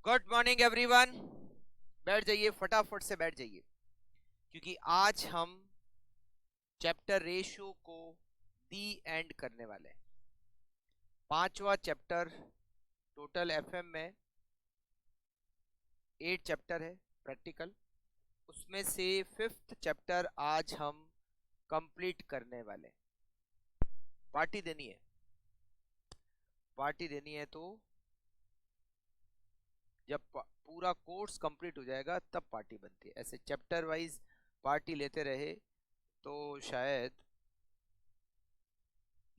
Good morning everyone. बैठ जाइए, फटाफट से बैठ जाइए, क्योंकि आज हम चैप्टर रेशियो को दी एंड करने वाले हैं। पांचवा चैप्टर टोटल एफएम में 8 चैप्टर है प्रैक्टिकल, उसमें से 5th चैप्टर आज हम कंप्लीट करने वाले हैं। पार्टी देनी है, पार्टी देनी है तो जब पूरा कोर्स कंप्लीट हो जाएगा तब पार्टी बनती है। ऐसे चैप्टर वाइज पार्टी लेते रहे तो शायद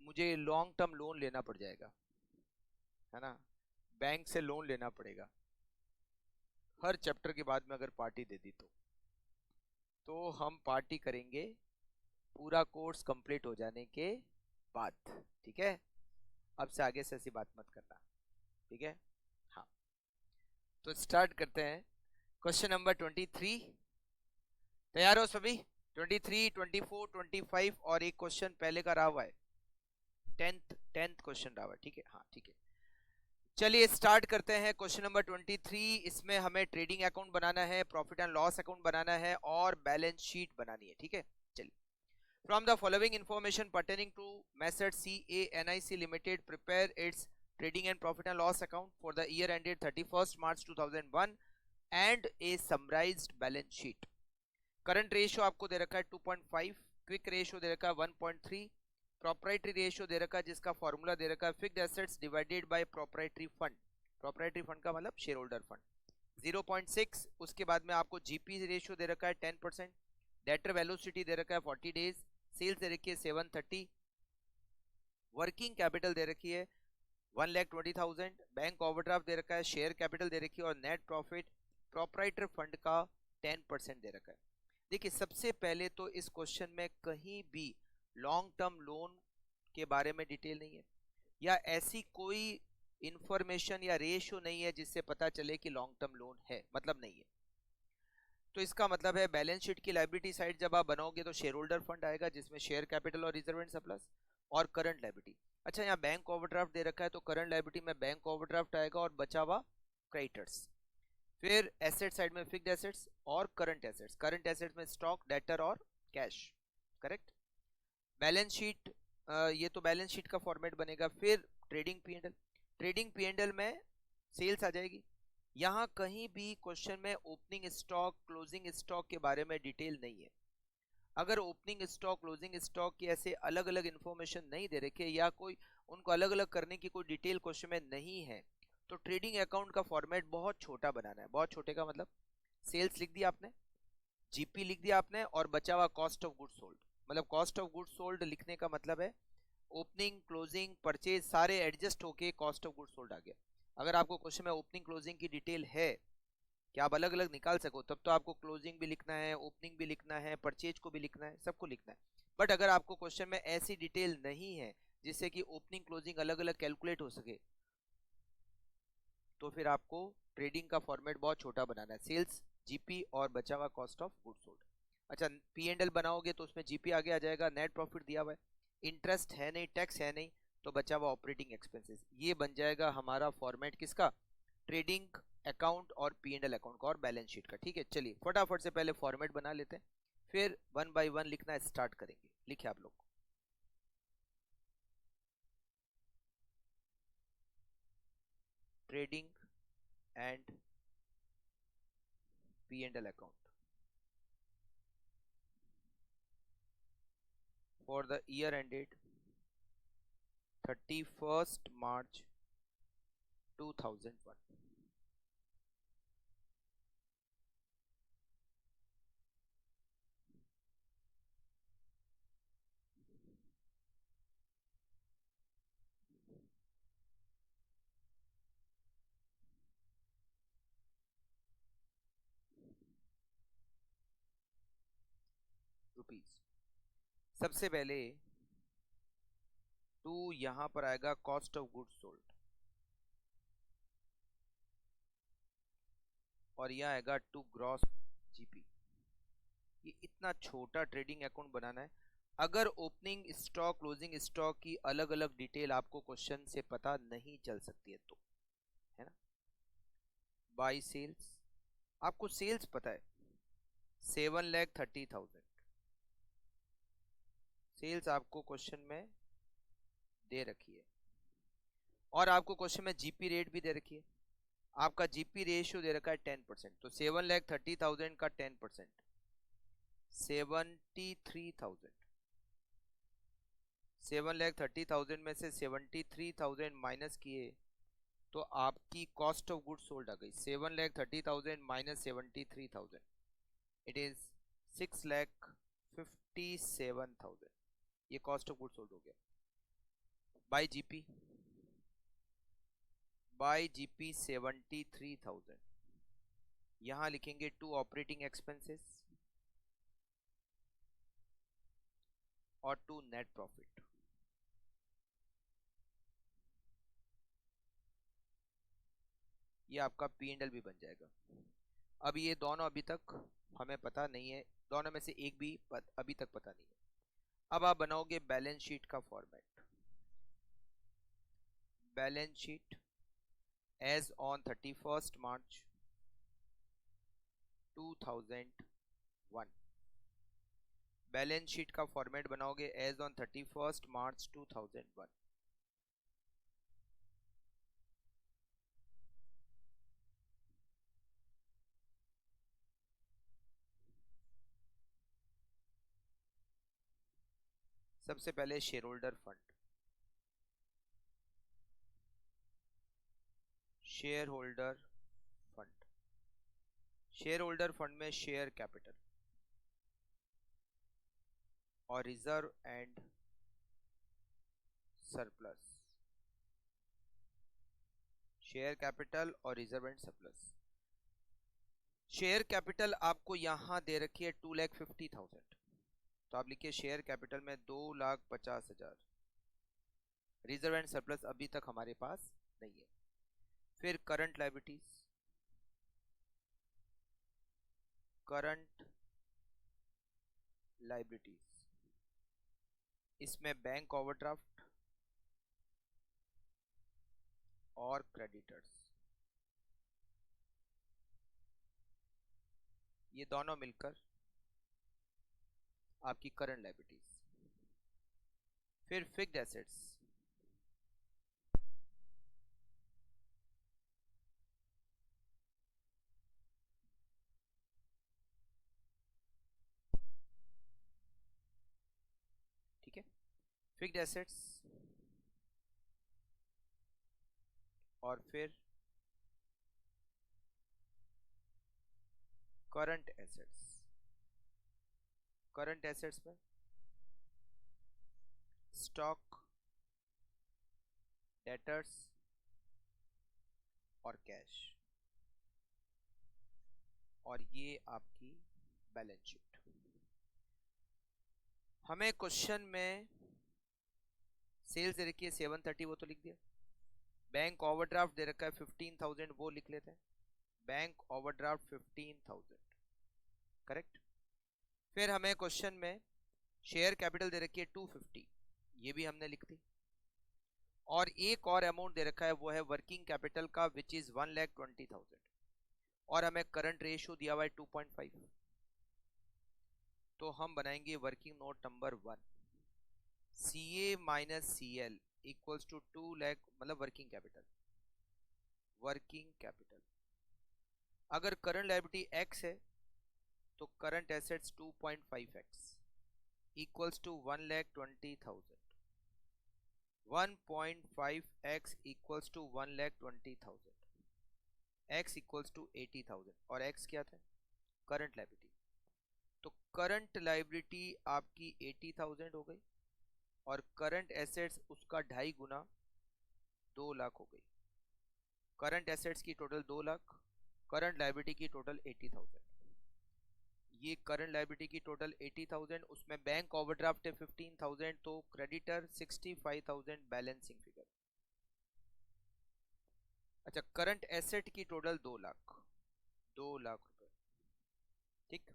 मुझे लॉन्ग टर्म लोन लेना पड़ जाएगा, है ना। बैंक से लोन लेना पड़ेगा हर चैप्टर के बाद में अगर पार्टी दे दी तो हम पार्टी करेंगे पूरा कोर्स कंप्लीट हो जाने के बाद। ठीक है, अब से आगे से ऐसी बात मत करना, ठीक है। हाँ, तो स्टार्ट करते हैं। क्वेश्चन नंबर 23, तैयार हो सभी? 23, 24, 25 और एक क्वेश्चन पहले का रहा हुआ है, टेंथ क्वेश्चन रहा हुआ है। ठीक है, हाँ ठीक है। चलिए स्टार्ट करते हैं। क्वेश्चन नंबर 23, इसमें हमें ट्रेडिंग अकाउंट बनाना है, प्रॉफिट एंड लॉस अकाउंट बनाना है और बैलेंस शीट बनानी है। ठीक है, चलिए। From the following information pertaining to method CANIC limited prepare its trading and profit and loss account for the year ended 31 March 2001 and a summarised balance sheet. Current ratio आपको दे रखा है 2.5, quick ratio दे रखा है 1.3, proprietary ratio दे रखा है जिसका formula दे रखा है fixed assets divided by proprietary fund. Proprietary fund का मतलब शेयर होल्डर फंड 0.6। उसके बाद में आपको जीपी रेशियो दे रखा है 10%, डेटर वेलोसिटी दे रखा है 40 डेज, सेल्स दे रखी है 730, वर्किंग कैपिटल दे रखी है 1,20,000, बैंक ओवरड्राफ्ट दे रखा है, शेयर कैपिटल दे रखी है और नेट प्रॉफिट प्रोप्राइटर फंड का 10% दे रखा है। देखिए, सबसे पहले तो इस क्वेश्चन में कहीं भी लॉन्ग टर्म लोन के बारे में डिटेल नहीं है, या ऐसी कोई इंफॉर्मेशन या रेशियो नहीं है जिससे पता चले कि लॉन्ग टर्म लोन है, मतलब नहीं है। तो इसका मतलब है बैलेंस शीट की लायबिलिटी साइड जब आप बनाओगे तो शेयर होल्डर फंड आएगा जिसमें शेयर कैपिटल और रिजर्व एंड सरप्लस और करंट लायबिलिटी। अच्छा, यहाँ बैंक ओवरड्राफ्ट दे रखा है तो करंट लायबिलिटी में बैंक ओवरड्राफ्ट आएगा और बचा हुआ क्रेडिटर्स। फिर एसेट साइड में फिक्स्ड एसेट्स और करंट एसेट्स, करंट एसेट्स में स्टॉक, डेटर और कैश। करेक्ट। बैलेंस शीट, ये तो बैलेंस शीट का फॉर्मेट बनेगा। फिर ट्रेडिंग पीएनएल, ट्रेडिंग पीएनएल में सेल्स आ जाएगी। यहां कहीं भी क्वेश्चन में ओपनिंग स्टॉक क्लोजिंग स्टॉक के बारे में डिटेल नहीं है। अगर ओपनिंग स्टॉक क्लोजिंग स्टॉक की ऐसे अलग अलग इंफॉर्मेशन नहीं दे रखे या कोई उनको अलग अलग करने की कोई डिटेल क्वेश्चन में नहीं है तो ट्रेडिंग अकाउंट का फॉर्मेट बहुत छोटा बनाना है। बहुत छोटे का मतलब सेल्स लिख दिया आपने, जीपी लिख दिया आपने और बचा हुआ कॉस्ट ऑफ गुड्स सोल्ड। मतलब कॉस्ट ऑफ गुड्स सोल्ड लिखने का मतलब है ओपनिंग क्लोजिंग परचेज सारे एडजस्ट होके कॉस्ट ऑफ गुड्स सोल्ड आ गया। अगर आपको क्वेश्चन में ओपनिंग क्लोजिंग की डिटेल है कि आप अलग अलग निकाल सको तब तो आपको क्लोजिंग भी लिखना है, ओपनिंग भी लिखना है, परचेज को भी लिखना है, सबको लिखना है। बट अगर आपको क्वेश्चन में ऐसी डिटेल नहीं है जिससे कि ओपनिंग क्लोजिंग अलग अलग कैलकुलेट हो सके तो फिर आपको ट्रेडिंग का फॉर्मेट बहुत छोटा बनाना है, सेल्स, जीपी और बचा हुआ कॉस्ट ऑफ गुड्स सोल्ड। अच्छा, पी एंड एल बनाओगे तो उसमें जीपी आगे आ जाएगा, नेट प्रॉफिट दिया हुआ है, इंटरेस्ट है नहीं, टैक्स है नहीं, तो बचा हुआ ऑपरेटिंग एक्सपेंसेस। ये बन जाएगा हमारा फॉर्मेट किसका? ट्रेडिंग अकाउंट और पी एंड एल अकाउंट का और बैलेंस शीट का। ठीक है, चलिए फटाफट से पहले फॉर्मेट बना लेते हैं, फिर वन बाय वन लिखना स्टार्ट करेंगे। लिखे आप लोग। Trading and P and L account for the year ended 31st March 2001। Rupees. सबसे पहले टू यहां पर आएगा कॉस्ट ऑफ गुड्स सोल्ड और यह आएगा टू ग्रॉस जीपी। ये इतना छोटा ट्रेडिंग अकाउंट बनाना है। अगर ओपनिंग स्टॉक क्लोजिंग स्टॉक की अलग अलग डिटेल आपको क्वेश्चन से पता नहीं चल सकती है तो, है ना। बाई सेल्स, आपको सेल्स पता है 7,30,000 सेल्स आपको क्वेश्चन में दे रखी है, और आपको क्वेश्चन में जीपी रेट भी दे रखी है। आपका जीपी रेशियो दे रखा है 10%, तो 7,30,000 का 10% 73,000। 7,30,000 में से 73,000 माइनस किए तो आपकी कॉस्ट ऑफ गुड सोल्ड आ गई 7,30,000 माइनस 73,000, इट इज 6,57,000। ये कॉस्ट ऑफ गुड सोल्ड हो गया बाय जीपी। बाय जीपी 73,000, यहां लिखेंगे टू ऑपरेटिंग एक्सपेंसेस और टू नेट प्रॉफिट। ये आपका पी एंड एल भी बन जाएगा। अब ये दोनों अभी तक हमें पता नहीं है, दोनों में से एक भी अभी तक पता नहीं है। अब आप बनाओगे बैलेंस शीट का format. Balance sheet as on 31st March 2001। Balance sheet का फॉर्मेट बनाओगे एज ऑन 31st March 2001। सबसे पहले share holder fund. Share holder fund, share holder fund में शेयर कैपिटल और reserve and surplus. Share capital और reserve and surplus. Share capital आपको यहां दे रखी है 2,50,000, तो आप लिखिए शेयर कैपिटल में 2,50,000। रिजर्व एंड सरप्लस अभी तक हमारे पास नहीं है। फिर करंट लायबिलिटीज, करंट लायबिलिटीज, इसमें बैंक ओवरड्राफ्ट और क्रेडिटर्स, ये दोनों मिलकर आपकी करंट लायबिलिटीज। फिर फिक्स्ड एसेट्स, ठीक है, फिक्स्ड एसेट्स और फिर करंट एसेट्स। करंट एसेट्स में स्टॉक, डेटर्स और कैश, और ये आपकी बैलेंस शीट। हमें क्वेश्चन में सेल्स दे रखी है 730, वो तो लिख दिया। बैंक ओवरड्राफ्ट दे रखा है 15,000, वो लिख लेते हैं। Bank overdraft 15,000, correct. फिर हमें क्वेश्चन में शेयर कैपिटल दे रखी है 250, ये भी हमने लिख दी। और एक और अमाउंट दे रखा है, वो है वर्किंग कैपिटल का, विच इज 1,20,000, और हमें करंट रेशियो दिया हुआ है 2.5। तो हम बनाएंगे working note number 1, CA minus CL equals to 2 lakh, मतलब वर्किंग कैपिटल। वर्किंग कैपिटल, अगर करंट लायबिलिटी x है तो current assets 2.5x equals to 1,20,000। 1.5x equals to 1,20,000, x equals to 80,000, और x क्या था? Current liability. तो करंट लायबिलिटी आपकी 80,000 हो गई, और करंट एसेट्स उसका 2.5 गुना 2 लाख हो गई। करंट एसेट्स की टोटल 2 लाख, करंट लायबिलिटी की टोटल 80,000। ये करंट लायबिलिटी की टोटल 80,000, उसमें बैंक ओवरड्राफ्ट है 15,000, तो क्रेडिटर 65,000 बैलेंसिंग फिगर। अच्छा, करंट एसेट की टोटल 2 लाख, 2 लाख रुपए, ठीक।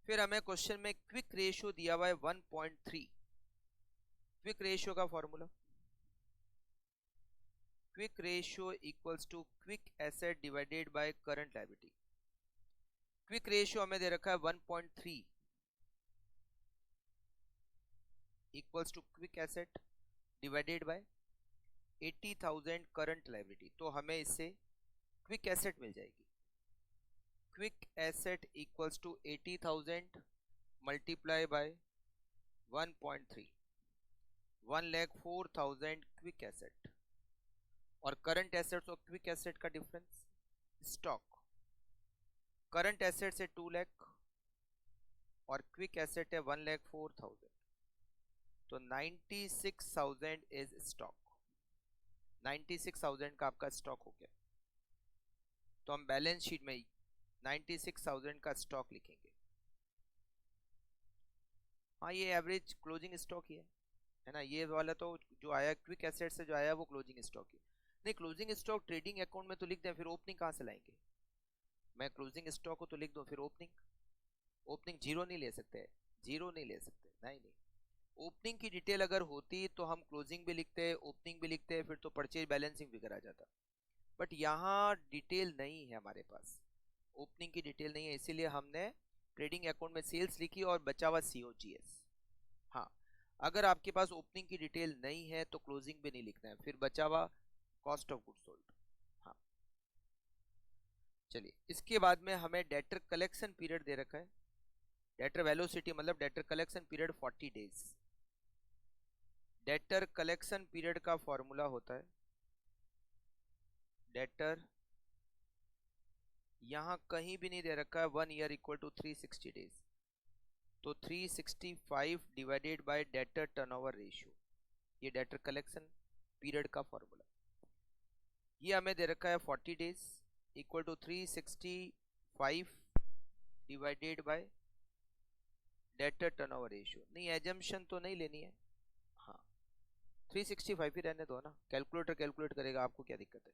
फिर हमें क्वेश्चन में क्विक रेशियो दिया हुआ है 1.3। क्विक रेशियो का formula, quick ratio equals to quick asset divided by current liability. Quick ratio हमें दे रखा है 1.3 equals to quick asset divided by 80,000 current liability. तो हमें इससे क्विक एसेट मिल जाएगी। Quick asset equals to 80,000 multiply by 1.3, 1,04,000 quick asset. और करंट एसेट्स और क्विक एसेट का डिफरेंस स्टॉक। करंट एसेट्स है 2 लाख और क्विक एसेट है 1,04,000, तो 96,000 इज स्टॉक। 96,000 का आपका स्टॉक हो गया। तो हम बैलेंस शीट में 96,000 का स्टॉक लिखेंगे। हाँ, ये एवरेज क्लोजिंग स्टॉक ही है ना। ये वाला तो जो आया क्विक एसेट से जो आया वो क्लोजिंग स्टॉक ही। नहीं, क्लोजिंग स्टॉक ट्रेडिंग अकाउंट में तो लिख दें, फिर ओपनिंग कहाँ से लाएंगे? मैं क्लोजिंग स्टॉक को तो लिख दूं, फिर ओपनिंग जीरो नहीं ले सकते, जीरो नहीं ले सकते, नहीं। ओपनिंग की डिटेल अगर होती तो हम क्लोजिंग भी लिखते, ओपनिंग भी लिखते, फिर तो परचेज बैलेंसिंग फिगर आ जाता। बट यहाँ डिटेल नहीं है हमारे पास, ओपनिंग की डिटेल नहीं है, इसीलिए हमने ट्रेडिंग अकाउंट में सेल्स लिखी और बचा हुआ COGS। हाँ, अगर आपके पास ओपनिंग की डिटेल नहीं है तो क्लोजिंग भी नहीं लिखना है, फिर बचा हुआ कॉस्ट ऑफ गुड्स सोल्ड। हाँ, चलिए इसके बाद में हमें डेटर कलेक्शन पीरियड दे रखा है। डेटर वेलोसिटी मतलब debtor collection period 40 days. Debtor collection period का फॉर्मूला होता है डेटर, यहां कहीं भी नहीं दे रखा है 1 ईयर इक्वल टू 360 डेज, तो 365 divided by debtor turnover ratio, ये डेटर कलेक्शन पीरियड का फॉर्मूला। ये हमें दे रखा है 40 days equal to 365 divided by debtor turnover ratio. नहीं, एजम्पशन तो नहीं लेनी है, हाँ 365 ही रहने दो ना, कैलकुलेटर कैलकुलेट करेगा, आपको क्या दिक्कत है।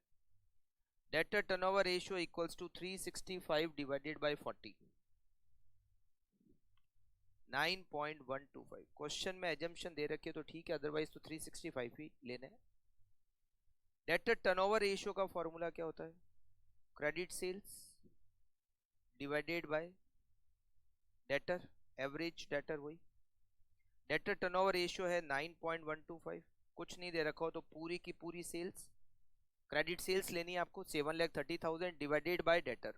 Debtor turnover ratio equals to 365 divided by 40, 9.125। Question में एजम्पशन दे रखी है तो ठीक है, अदरवाइज तो 365 ही लेना है। डेटर टर्नओवर रेशियो का फॉर्मूला क्या होता है? Credit sales divided by debtor, average debtor, वही डेटर टर्नओवर रेशियो है 9.125। कुछ नहीं दे रखा हो तो पूरी की पूरी सेल्स, क्रेडिट सेल्स लेनी है आपको 7,30,000 divided by debtor,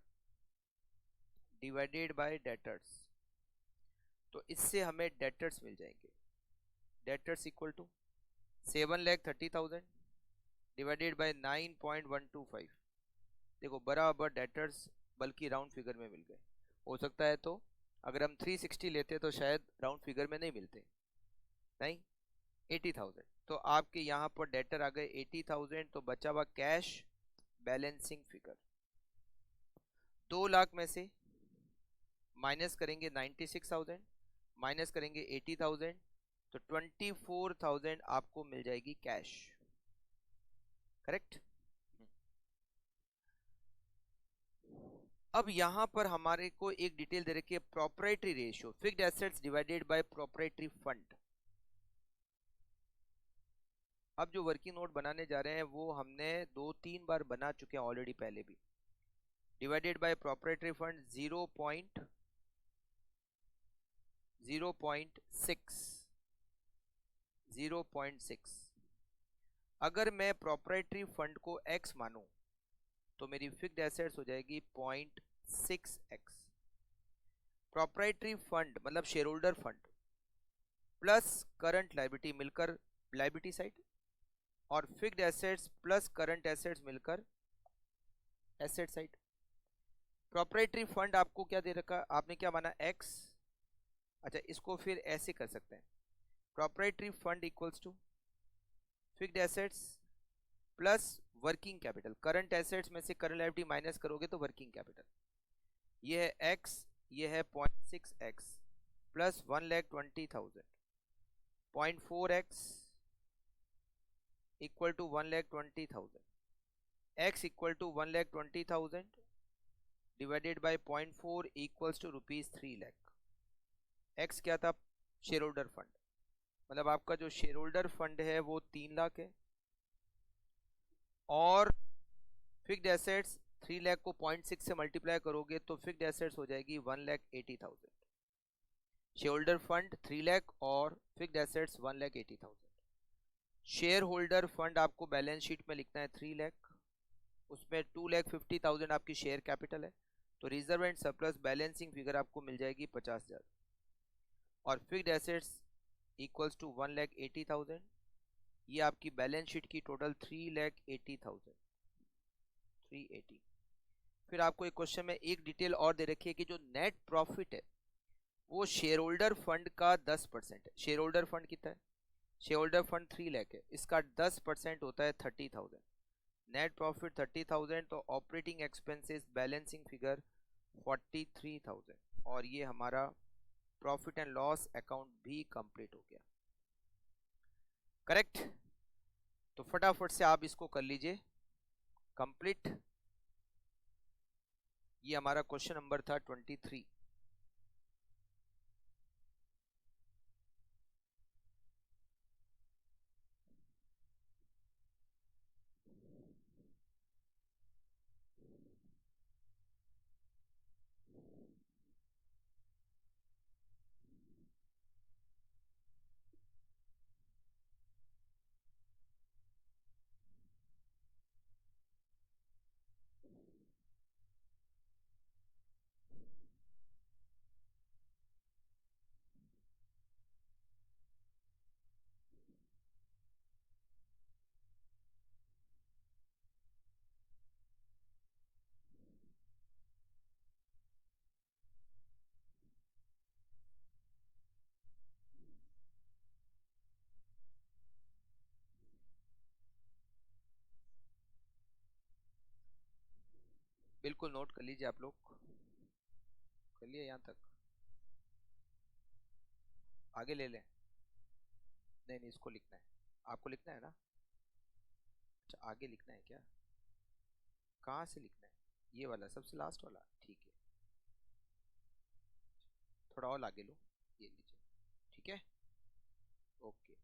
divided by debtors. तो इससे हमें डेटर्स मिल जाएंगे। Debtors equal to 7,30,000 divided by 9.125। देखो बराबर डेटर्स बल्कि राउंड फिगर में मिल गए। हो सकता है तो अगर हम 360 लेते तो शायद राउंड फिगर में नहीं मिलते, नहीं 80,000। तो आपके यहाँ पर डेटर आ गए 80,000, तो बचा हुआ कैश बैलेंसिंग फिगर 2 लाख में से माइनस करेंगे 96,000, माइनस करेंगे 80,000, तो 24,000 आपको मिल जाएगी कैश। करेक्ट। अब यहां पर हमारे को एक डिटेल दे रखी है proprietary ratio, fixed assets divided by proprietary fund. अब जो वर्किंग नोट बनाने जा रहे हैं वो हमने 2-3 बार बना चुके हैं ऑलरेडी पहले भी। Divided by proprietary fund 0.6। अगर मैं प्रोप्राइटरी फंड को x मानूं तो मेरी फिक्स्ड एसेट्स हो जाएगी 0.6x। प्रोप्राइटरी फंड मतलब share holder fund plus current liability मिलकर लायबिलिटी साइड, और fixed assets plus current assets मिलकर एसेट साइड। प्रोप्राइटरी फंड आपको क्या दे रखा, आपने क्या माना x। अच्छा, इसको फिर ऐसे कर सकते हैं, proprietary fund equals to fixed assets plus working capital. Current assets में से करंट लायबिलिटी माइनस करोगे तो वर्किंग कैपिटल। ये है x, ये है 0.6x plus 1,20,000, 0.4x equal to 1,20,000, x equal to 1,20,000 divided by 0.4 equals to ₹3 lakh. x क्या था? शेयर होल्डर फंड, मतलब आपका जो शेयर होल्डर फंड है वो 3 लाख है, और फिक्स्ड एसेट्स 3 लाख को 0.6 से मल्टीप्लाई करोगे तो फिक्स्ड एसेट्स हो जाएगी 1,80,000। शेयर होल्डर फंड 3 लाख और fixed assets 1,80,000। Share holder fund आपको बैलेंस शीट में लिखना है 3 लाख, उसमें 2,50,000 आपकी शेयर कैपिटल है, तो reserve and surplus balancing figure आपको मिल जाएगी 50,000। और फिक्स्ड एसेट्स इक्वल्स टू 1,80,000, ये आपकी बैलेंस शीट की टोटल 3,80,000, 380। फिर आपको एक क्वेश्चन में एक डिटेल और दे रखी है कि जो नेट प्रॉफिट है वो शेयर होल्डर फंड का 10% है। शेयर होल्डर फंड कितना है? शेयर होल्डर फंड 3 लाख है, इसका 10% होता है 30,000। नेट प्रॉफिट 30,000, तो ऑपरेटिंग एक्सपेंसेस बैलेंसिंग फिगर 43,000, और ये हमारा प्रॉफिट एंड लॉस अकाउंट भी कंप्लीट हो गया। करेक्ट? तो फटाफट से आप इसको कर लीजिए कंप्लीट। ये हमारा क्वेश्चन नंबर था 23। बिल्कुल नोट कर लीजिए आप लोग। कर लिए यहाँ तक? आगे ले लें? नहीं नहीं, इसको लिखना है, आपको लिखना है ना? अच्छा, आगे लिखना है क्या? कहाँ से लिखना है? ये वाला सबसे लास्ट वाला, ठीक है। थोड़ा और आगे लो, ये लीजिए, ठीक है, ओके।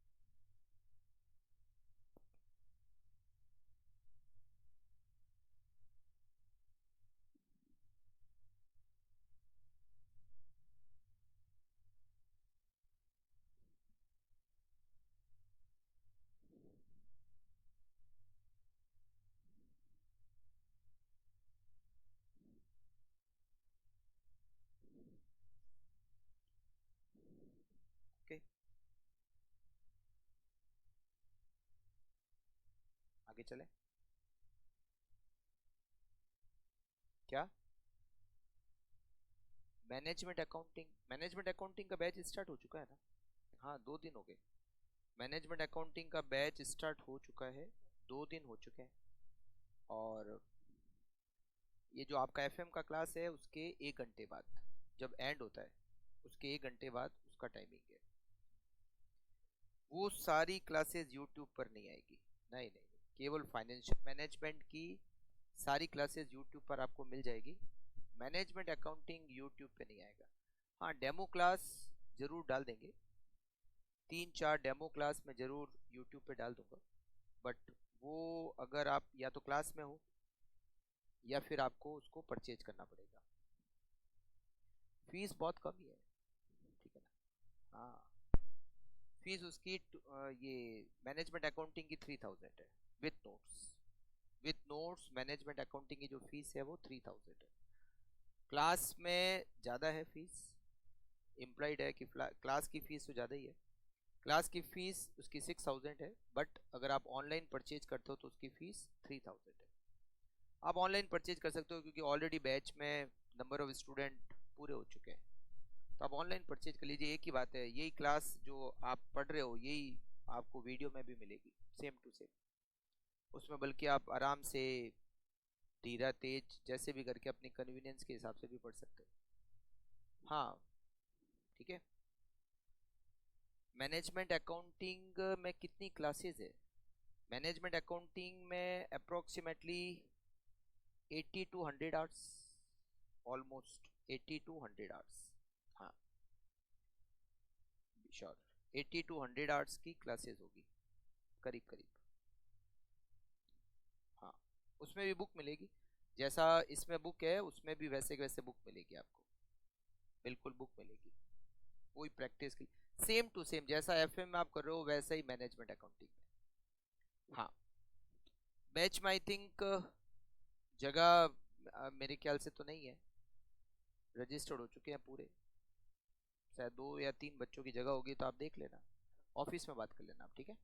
ओके, आगे चले क्या? मैनेजमेंट अकाउंटिंग का बैच स्टार्ट हो चुका है ना? हाँ, 2 दिन हो गए। मैनेजमेंट अकाउंटिंग का बैच स्टार्ट हो चुका है, 2 दिन हो चुके हैं। और ये जो आपका एफएम का क्लास है उसके 1 घंटे बाद, जब एंड होता है उसके 1 घंटे बाद उसका टाइमिंग है। वो सारी क्लासेस यूट्यूब पर नहीं आएगी, नहीं नहीं नहीं, केवल फाइनेंशियल मैनेजमेंट की सारी क्लासेस यूट्यूब पर आपको मिल जाएगी। मैनेजमेंट अकाउंटिंग यूट्यूब पे नहीं आएगा। हाँ, डेमो क्लास जरूर डाल देंगे, 3-4 डेमो क्लास मैं जरूर यूट्यूब पे डाल दूंगा, बट वो अगर आप या तो क्लास में हो या फिर आपको उसको परचेज करना पड़ेगा। फीस बहुत कम ही है, ठीक है ना? हाँ, फीस उसकी ये मैनेजमेंट अकाउंटिंग की 3,000 है with notes. With notes management accounting की जो फीस है वो 3,000 है। क्लास में ज़्यादा है फीस, इम्प्लाइड है कि क्लास की फीस तो ज़्यादा ही है। क्लास की फीस उसकी 6,000 है, बट अगर आप ऑनलाइन परचेज करते हो तो उसकी फीस 3,000 है। आप ऑनलाइन परचेज कर सकते हो क्योंकि ऑलरेडी बैच में नंबर ऑफ स्टूडेंट पूरे हो चुके हैं, तो आप ऑनलाइन परचेज कर लीजिए। एक ही बात है, यही क्लास जो आप पढ़ रहे हो यही आपको वीडियो में भी मिलेगी, सेम टू सेम। उसमें बल्कि आप आराम से धीरा तेज जैसे भी करके अपनी कन्वीनियंस के हिसाब से भी पढ़ सकते हो। हाँ, ठीक है। मैनेजमेंट अकाउंटिंग में कितनी क्लासेस है? मैनेजमेंट अकाउंटिंग में approximately 80 to 100 hours, almost 80 to 100 hours. हाँ, श्योर, 80 to 100 आवर्स की क्लासेस होगी, करीब करीब। उसमें भी बुक मिलेगी, जैसा इसमें बुक है उसमें भी वैसे के वैसे बुक मिलेगी आपको, बिल्कुल बुक मिलेगी, वही प्रैक्टिस की, सेम टू सेम जैसा एफए में आप कर रहे हो वैसा ही मैनेजमेंट अकाउंटिंग में। हाँ, बैच में आई थिंक जगह मेरे ख्याल से तो नहीं है, रजिस्टर्ड हो चुके हैं पूरे, शायद 2 या 3 बच्चों की जगह होगी, तो आप देख लेना, ऑफिस में बात कर लेना आप, ठीक है।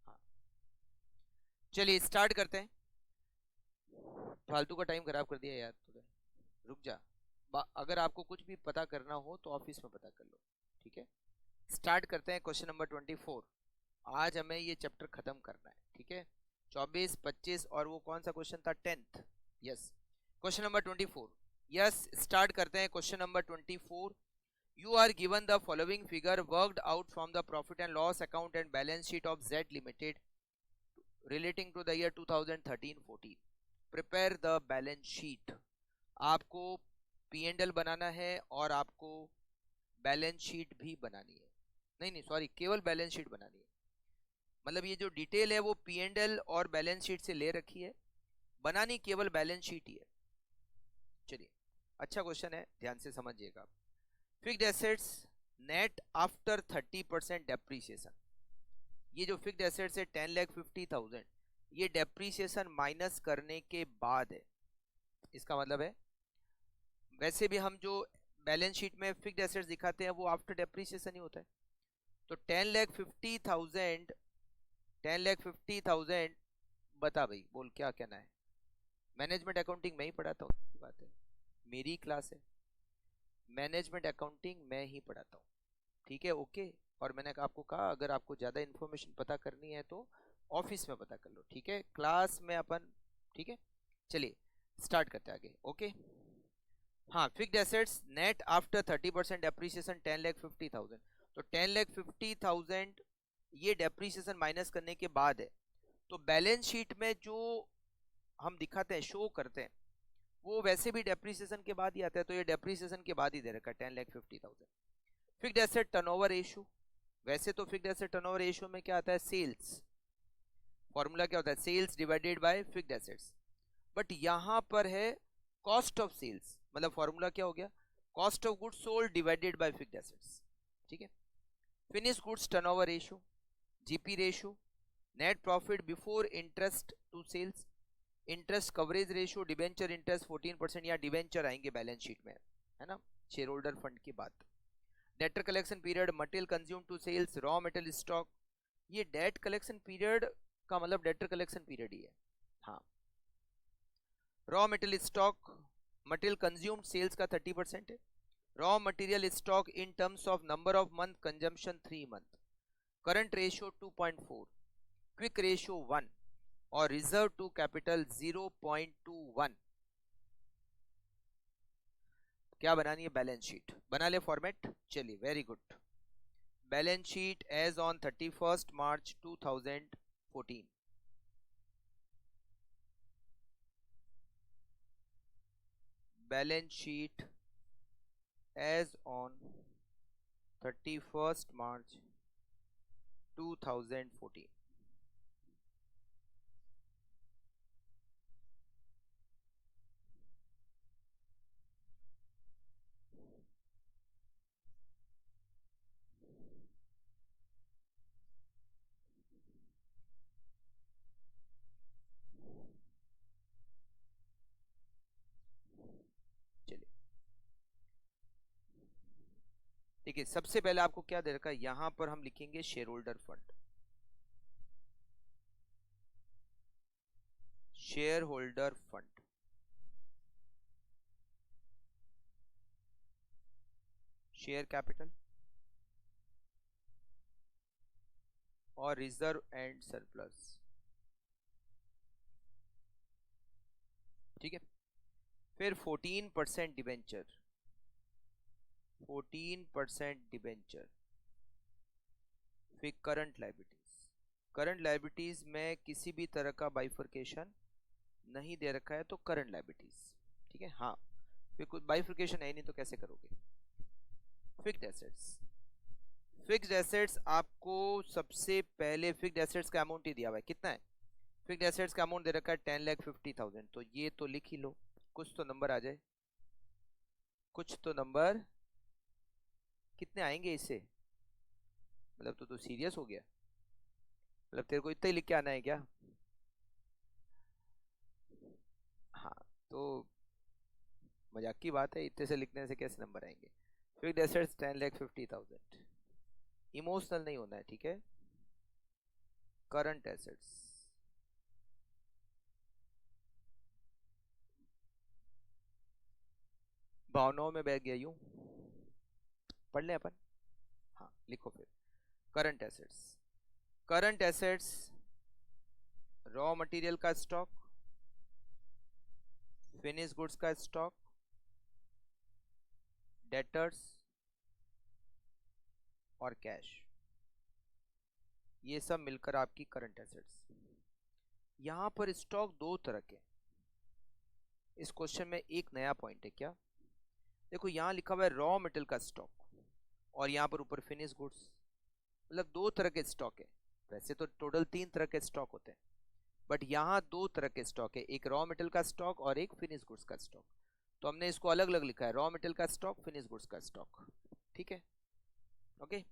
हाँ, चलिए स्टार्ट करते हैं। फालतू का टाइम खराब कर दिया यार तूने, रुक जा। अगर आपको कुछ भी पता करना हो तो ऑफिस में पता कर लो, ठीक है। स्टार्ट करते हैं क्वेश्चन नंबर 24। आज हमें ये चैप्टर खत्म करना है, ठीक है। 24, 25 और वो कौन सा क्वेश्चन था, 10th। Yes, question number 24। Yes, start करते हैं question number 24। You are given the following figure worked out from the profit and loss account and balance sheet of Z Limited relating to the year 2013-14. Prepare the balance sheet. आपको P&L बनाना है और आपको balance sheet भी बनानी है, नहीं sorry, केवल balance sheet बनानी है, मतलब ये जो डिटेल है वो P&L और बैलेंस शीट से ले रखी है, बनानी केवल बैलेंस शीट ही है। चलिए, अच्छा क्वेश्चन है, ध्यान से समझिएगा। Fixed assets net after 30% depreciation, ये जो फिक्स्ड एसेट्स है 10,50,000, ये डेप्रीसिएशन माइनस करने के बाद है। इसका मतलब है वैसे भी हम जो बैलेंस शीट में फिक्स्ड एसेट्स दिखाते हैं वो आफ्टर डेप्रीसिएशन ही होता है, तो 10,50,000 बता भाई, बोल क्या कहना है। मैनेजमेंट अकाउंटिंग मैं ही पढ़ाता हूँ, बात है, मेरी क्लास है, मैनेजमेंट अकाउंटिंग मैं ही पढ़ाता हूँ, ठीक है, ओके। और मैंने आपको कहा अगर आपको ज़्यादा इन्फॉर्मेशन पता करनी है तो ऑफिस में पता कर लो, ठीक है, क्लास में अपन, ठीक है। चलिए स्टार्ट करते हैं आगे, ओके। हाँ, fixed assets net after 30% depreciation 10,50,000, तो 10,50,000 ये डेप्रीसिएशन माइनस करने के बाद है, तो बैलेंस शीट में जो हम दिखाते हैं, शो करते हैं, वो वैसे भी डेप्रीसिएशन के बाद ही आता है, तो ये डेप्रीसिएशन के बाद ही दे रखा है 10,50,000। फिक्स्ड एसेट टर्नओवर रेशियो, वैसे तो फिक्स्ड एसेट टर्नओवर रेशियो में क्या आता है, सेल्स, फॉर्मूला क्या होता है, sales divided by fixed assets, but यहां पर है कॉस्ट ऑफ सेल्स, मतलब फॉर्मूला क्या हो गया, cost of goods sold divided by fixed assets, ठीक है। Finish goods turnover ratio, GP ratio, net profit before interest to sales, interest coverage ratio, debenture interest 14%, या डिबेंचर आएंगे बैलेंस शीट में, है ना, शेयर होल्डर फंड की बात। Debtor collection period, material consume to sales, raw material stock, ये debt collection period का मतलब डेटर कलेक्शन पीरियड ही है। हाँ, raw material stock, material consume sales का 30% है, raw material stock in terms of number of month consumption 3 month, current ratio 2.4, quick ratio 1 और reserve to capital 0.21। क्या बनानी है, बैलेंस शीट बना ले फॉर्मेट। चलिए very good, balance sheet as on 31 March 2014। Balance sheet as on 31 March 2014। देखिए सबसे पहले आपको क्या दे रखा है, यहां पर हम लिखेंगे share holder fund, share holder fund, share capital और रिजर्व एंड सरप्लस, ठीक है। फिर 14% डिबेंचर, 14% डिबेंचर, फिर करंट लायबिलिटीज, करंट लायबिलिटीज में किसी भी तरह का बाइफर्केशन नहीं दे रखा है तो करंट लायबिलिटीज, ठीक है। हाँ, फिर कुछ बाइफर्केशन है नहीं तो कैसे करोगे। फिक्स्ड एसेट्स, फिक्स्ड एसेट्स आपको सबसे पहले फिक्स्ड एसेट्स का अमाउंट ही दिया हुआ है, कितना है फिक्स्ड एसेट्स का अमाउंट दे रखा है 10,50,000, तो ये तो लिख ही लो, कुछ तो नंबर आ जाए, कुछ तो नंबर। कितने आएंगे इससे? मतलब तो सीरियस हो गया? मतलब तेरे को इतना ही लिख के आना है क्या? हाँ, तो मजाक की बात है, इतने से लिखने से कैसे नंबर आएंगे? Fixed assets 10,50,000। इमोशनल नहीं होना है, ठीक है? करंट एसेट्स, भावनाओं में बह गया यूं, पढ़ लें अपन। हाँ लिखो फिर। Current assets, current assets raw material का स्टॉक, फिनिश गुड्स का स्टॉक, डेटर्स और कैश, ये सब मिलकर आपकी करंट एसेट्स। यहां पर स्टॉक दो तरह के। इस क्वेश्चन में एक नया पॉइंट है क्या, देखो यहां लिखा हुआ है रॉ मटेरियल का स्टॉक और यहां पर ऊपर फिनिश गुड्स, मतलब दो तरह के स्टॉक है। वैसे तो टोटल तीन तरह के स्टॉक होते हैं, बट यहाँ दो तरह के स्टॉक है, एक रॉ मटेरियल का स्टॉक और एक फिनिश गुड्स का स्टॉक। तो हमने इसको अलग अलग लिखा है, रॉ मटेरियल का स्टॉक, फिनिश गुड्स का स्टॉक, ठीक है? ओके,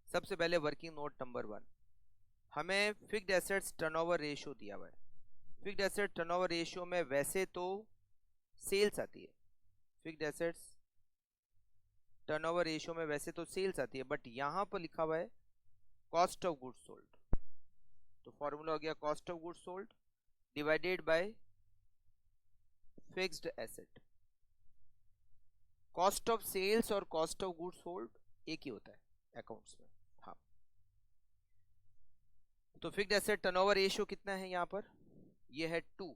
सबसे पहले वर्किंग नोट नंबर 1, हमें फिक्स्ड एसेट्स टर्नओवर रेशियो दिया हुआ है। फिक्स्ड एसेट टर्नओवर रेशियो में वैसे तो सेल्स आती है, फिक्स्ड एसेट्स टर्नओवर रेशियो में वैसे तो सेल्स आती है, बट यहाँ पर लिखा हुआ है कॉस्ट ऑफ गुड्स सोल्ड। तो फॉर्मूला हो गया cost of goods sold divided by fixed asset. Cost of sales और कॉस्ट ऑफ गुड्स सोल्ड एक ही होता है अकाउंट्स में। हाँ, तो फिक्स्ड एसेट टर्नओवर रेशियो कितना है यहाँ पर? ये है 2,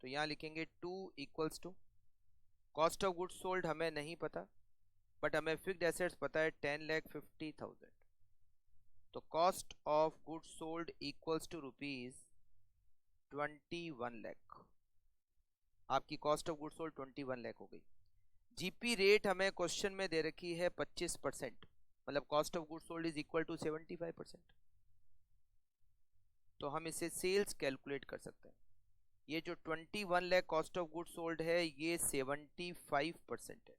तो यहाँ लिखेंगे 2 equals to cost of goods sold हमें नहीं पता, बट हमें फिक्स्ड एसेट्स पता है 10,50,000। तो cost of goods sold equals to ₹21,00,000। आपकी कॉस्ट ऑफ गुड्स सोल्ड 21,00,000 हो गई। जीपी रेट हमें क्वेश्चन में दे रखी है 25%, मतलब cost of goods sold is equal to 75%। तो हम इसे सेल्स कैलकुलेट कर सकते हैं। ये जो 21,00,000 कॉस्ट ऑफ गुड्स सोल्ड है ये 75% है,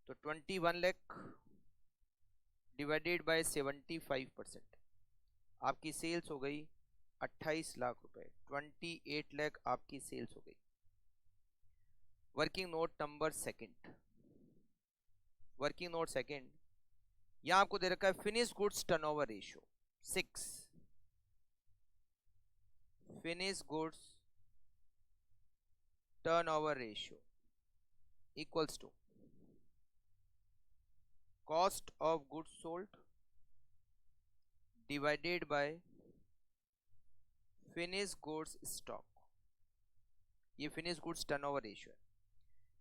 तो 21,00,000 डिवाइडेड बाय 75%, आपकी सेल्स हो गई 28 लाख रुपए, 28,00,000 आपकी सेल्स हो गई। Working note number second, working note second, यहां आपको दे रखा है finish goods turnover ratio 6, finish goods turnover ratio equals to cost of goods sold divided by finish goods stock. ये फिनिश गुड्स टर्नओवर रेशियो है।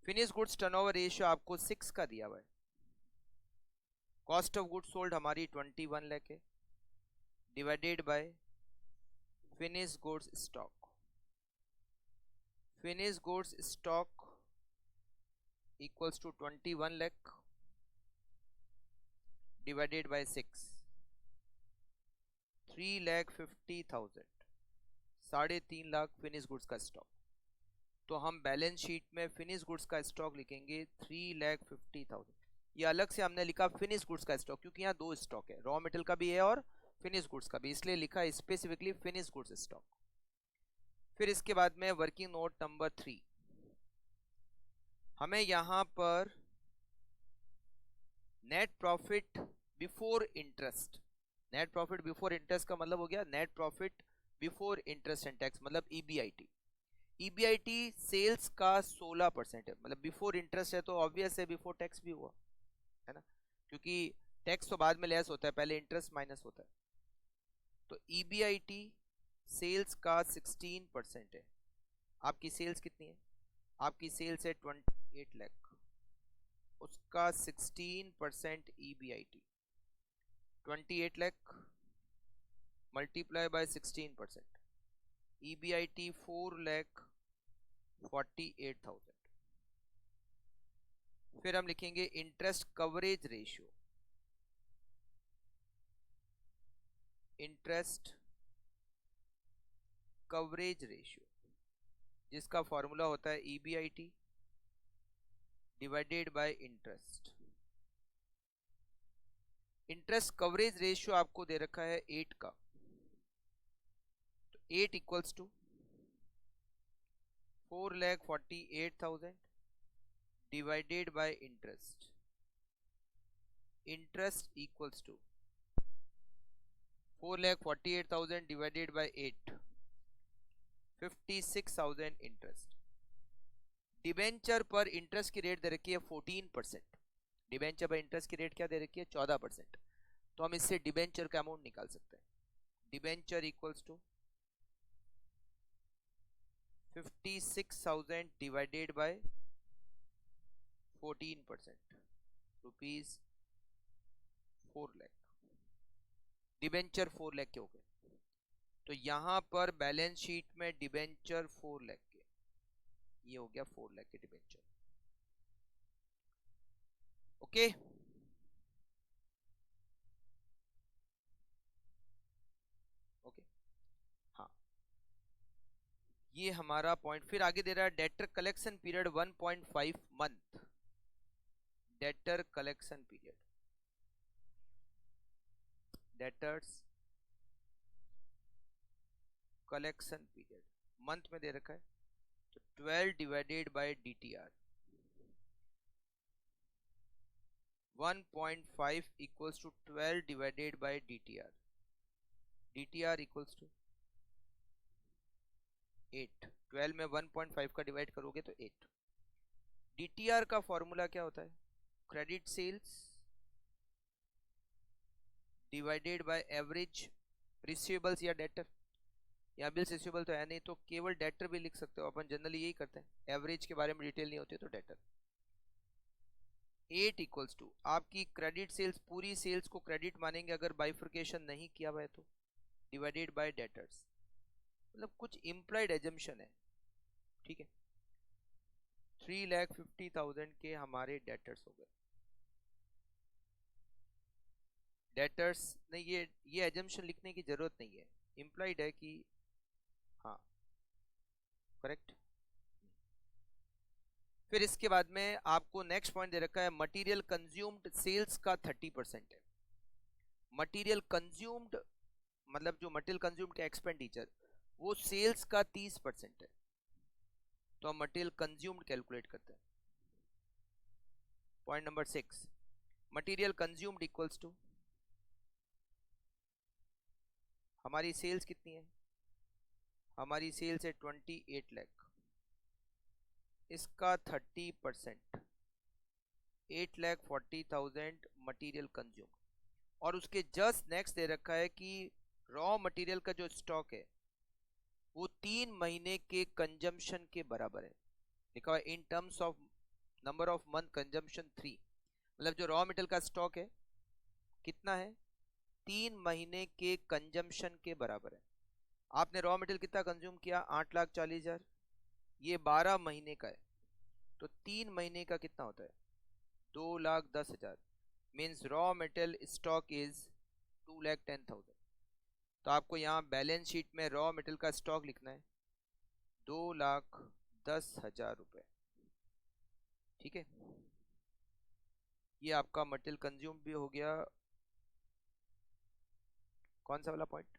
Finish goods turnover ratio आपको 6 का दिया हुआ है, कॉस्ट ऑफ गुड्स सोल्ड हमारी 21,00,000 है, divided by finish goods stock. Finish goods stock equals to 21,00,000 divided by 6, 3,50,000, 3.5 lakh finish goods का स्टॉक। तो हम बैलेंस शीट में फिनिश गुड्स का स्टॉक लिखेंगे 3,50,000। ये अलग से हमने लिखा फिनिश गुड्स का स्टॉक क्योंकि यहाँ दो स्टॉक है, रॉ मटेरियल का भी है और फिनिश गुड्स का भी, इसलिए लिखा है स्पेसिफिकली फिनिश गुड्स स्टॉक। फिर इसके बाद में वर्किंग नोट नंबर 3, हमें यहां पर net profit before interest, net profit before interest का मतलब हो गया net profit before interest and tax, मतलब ईबीआईटी। ईबीआईटी सेल्स का 16% है, मतलब बिफोर इंटरेस्ट है तो ऑब्वियस है बिफोर टैक्स भी हुआ है ना, क्योंकि टैक्स तो बाद में लेस होता है, पहले इंटरेस्ट माइनस होता है। तो ईबीआईटी सेल्स का 16% है। आपकी सेल्स कितनी है? आपकी सेल्स है 28 लाख, उसका 16% EBIT, 28 lakh multiply by 16%, EBIT 4,48,000। फिर हम लिखेंगे interest coverage ratio, interest coverage ratio, जिसका फॉर्मूला होता है EBIT divided by interest. Interest coverage ratio आपको दे रखा है 8 का, तो 8 equals to 4,48,000 divided by interest. Interest equals to 4,48,000 divided by 8, 56,000 interest. Debenture पर इंटरेस्ट की रेट दे रखी है 14%। डिबेंचर पर इंटरेस्ट की रेट क्या दे रखी है? 14%। तो हम इससे डिबेंचर का अमाउंट निकाल सकते हैं। Debenture equals to 56,000 divided by 14%, rupees 4 lakh. Debenture 4 lakh के हो गए, तो यहां पर बैलेंस शीट में डिबेंचर 4 लाख के, ये हो गया 4 लाख के डिबेंचर। ओके, ओके, हाँ, ये हमारा पॉइंट। फिर आगे दे रहा है debtor collection period 1.5 month. Debtor collection period, debtors collection period month में दे रखा है, तो 12 divided by DTR 1.5 equals to 12 divided by DTR। DTR equals to 8। 12 में 1.5 का डिवाइड करोगे तो 8। DTR का फॉर्मूला क्या होता है? Credit sales divided by average receivables या डेटर। यहाँ बिल्स रिसीवेबल तो है नहीं, तो केवल डेटर भी लिख सकते हो, अपन जनरली यही करते हैं, एवरेज के बारे में डिटेल नहीं होती तो डेटर। 8 इक्वल्स टू आपकी क्रेडिट सेल्स, पूरी सेल्स को क्रेडिट मानेंगे अगर बाइफर्केशन नहीं किया हुआ है तो, डिवाइडेड बाय डेटर्स। मतलब कुछ इम्प्लाइड एजम्पशन है, ठीक है। 3,50,000 के हमारे डेटर्स हो गए। डेटर्स नहीं, ये एजम्पशन लिखने की जरूरत नहीं है, इम्प्लाइड है कि हाँ, करेक्ट। फिर इसके बाद में आपको नेक्स्ट पॉइंट दे रखा है मटेरियल कंज्यूम्ड सेल्स का 30% है। मटेरियल कंज्यूम्ड मतलब जो मटेरियल कंज्यूम्ड का एक्सपेंडिचर वो सेल्स का 30% है, तो हम मटेरियल कंज्यूम्ड कैलकुलेट करते हैं। Point number 6, material consumed equals to हमारी सेल्स कितनी है? हमारी सेल्स है 28 लाख, इसका 30%, 8,40,000 मटेरियल कंज्यूम। और उसके जस्ट नेक्स्ट दे रखा है कि रॉ मटेरियल का जो स्टॉक है वो 3 महीने के कंजम्पशन के बराबर है। लिखा हुआ इन terms of number of month consumption 3। मतलब जो रॉ मटेरियल का स्टॉक है कितना है? 3 महीने के कंजम्पशन के बराबर है। आपने रॉ मटेरियल कितना कंज्यूम किया? 8,40,000। ये 12 महीने का है, तो 3 महीने का कितना होता है? 2,10,000। Means raw material stock is 2,10,000। तो आपको यहाँ बैलेंस शीट में रॉ मटेरियल का स्टॉक लिखना है 2,10,000 रुपए, ठीक है। ये आपका मटेरियल कंज्यूम भी हो गया। कौन सा वाला पॉइंट?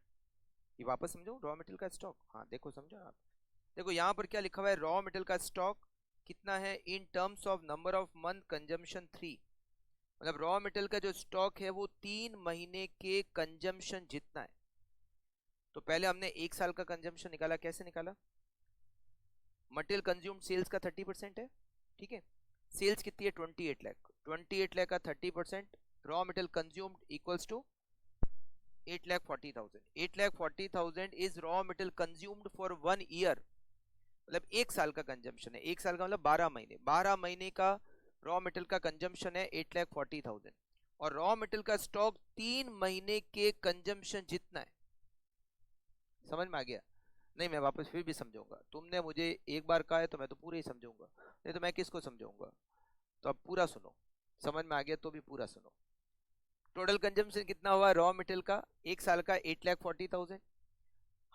ये वापस समझो, रॉ मटेरियल का स्टॉक। हाँ देखो, समझो आप, देखो यहाँ पर क्या लिखा हुआ है, रॉ मटेरियल का स्टॉक कितना है इन terms of number of month consumption 3। मतलब रॉ मटेरियल का जो स्टॉक है वो 3 महीने के कंजम्पशन जितना है। तो पहले हमने 1 साल का कंजम्पशन निकाला, कैसे निकाला? मटेरियल कंज्यूम्ड सेल्स का 30% है, ठीक है। सेल्स कितनी है? 28 लाख। 28 लाख का 30% raw material consumed equals to 8,40,000। 8,40,000 is raw material consumed for 1 year. मतलब 1 साल का कंजम्पशन है। 1 साल का मतलब 12 महीने। 12 महीने का रॉ मटेरियल का कंजम्पशन है 8,40,000, और रॉ मटेरियल का स्टॉक 3 महीने के कंजम्पशन जितना है। समझ में आ गया? नहीं, मैं वापस फिर भी समझाऊंगा। तुमने मुझे एक बार कहा है तो मैं तो पूरा ही समझाऊंगा, नहीं तो मैं किसको समझाऊंगा। तो अब पूरा सुनो, समझ में आ गया तो भी पूरा सुनो। टोटल कंजम्पशन कितना हुआ रॉ मटेरियल का 1 साल का? 8,40,000।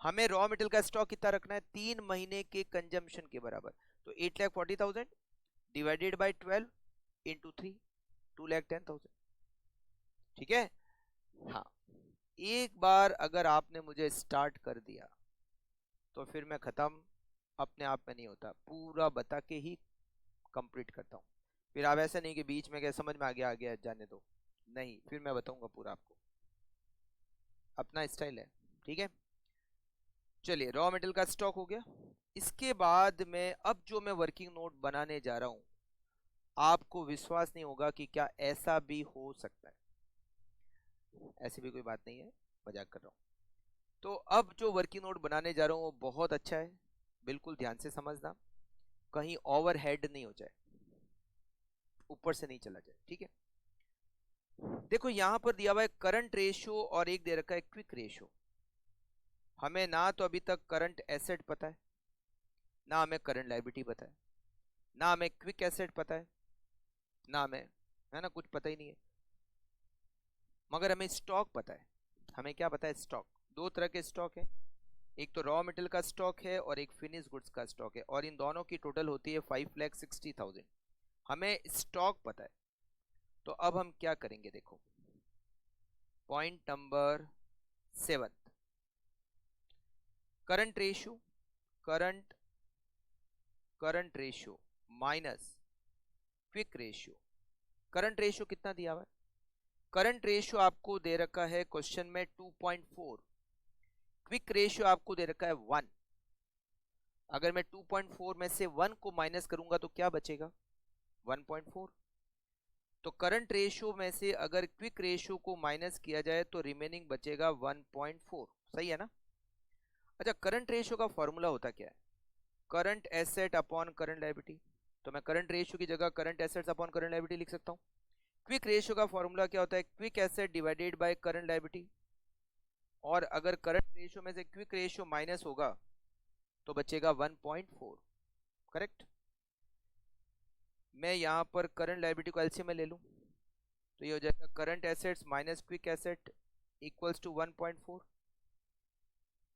हमें रॉ मटेरियल का स्टॉक कितना रखना है, 3 महीने के कंजम्पशन के बराबर। तो 8,40,000 डिवाइडेड बाय 12 इंटू 3, 2,10,000। ठीक है। हाँ, एक बार अगर आपने मुझे स्टार्ट कर दिया तो फिर मैं खत्म अपने आप में नहीं होता, पूरा बता के ही कंप्लीट करता हूँ। फिर आप ऐसा नहीं कि बीच में क्या समझ में आ गया जाने दो, नहीं, फिर मैं बताऊंगा पूरा आपको, अपना स्टाइल है। ठीक है, चलिए रॉ मटेरियल का स्टॉक हो गया। इसके बाद में अब जो मैं वर्किंग नोट बनाने जा रहा हूं, आपको विश्वास नहीं होगा कि क्या ऐसा भी हो सकता है। ऐसी भी कोई बात नहीं है, मजाक कर रहा हूं। तो अब जो वर्किंग नोट बनाने जा रहा हूं वो बहुत अच्छा है, बिल्कुल ध्यान से समझना, कहीं ओवरहेड नहीं हो जाए, ऊपर से नहीं चला जाए। ठीक है, देखो यहां पर दिया हुआ है करंट रेशियो और एक दे रखा है क्विक रेशियो। हमें ना तो अभी तक करंट एसेट पता है, ना हमें करंट लायबिलिटी पता है, ना हमें क्विक एसेट पता है, ना हमें, है ना, कुछ पता ही नहीं है। मगर हमें स्टॉक पता है। हमें क्या पता है, स्टॉक। दो तरह के स्टॉक है, एक तो रॉ मटेरियल का स्टॉक है और एक फिनिश गुड्स का स्टॉक है, और इन दोनों की टोटल होती है 5,60,000। हमें स्टॉक पता है। तो अब हम क्या करेंगे, देखो point number 7, current ratio, current current ratio minus quick ratio. Current ratio कितना दिया हुआ है, करंट रेशियो आपको दे रखा है क्वेश्चन में 2.4, क्विक रेशियो आपको दे रखा है 1। अगर मैं 2.4 में से 1 को माइनस करूंगा तो क्या बचेगा, 1.4। तो करंट रेशियो में से अगर क्विक रेशियो को माइनस किया जाए तो रिमेनिंग बचेगा 1.4। सही है ना। अच्छा, करंट रेशियो का फॉर्मूला होता क्या है, current asset upon current liability. तो मैं करंट रेशियो की जगह current assets upon current liability लिख सकता हूं। क्विक रेशियो का फॉर्मूला क्या होता है, quick asset divided by current liability, और अगर करंट रेशियो में से क्विक रेशियो माइनस होगा तो बचेगा 1.4। करेक्ट। मैं यहां पर करंट लायबिलिटी को एलसीएम में ले लूं तो ये हो जाएगा current assets minus quick asset equals to 1.4।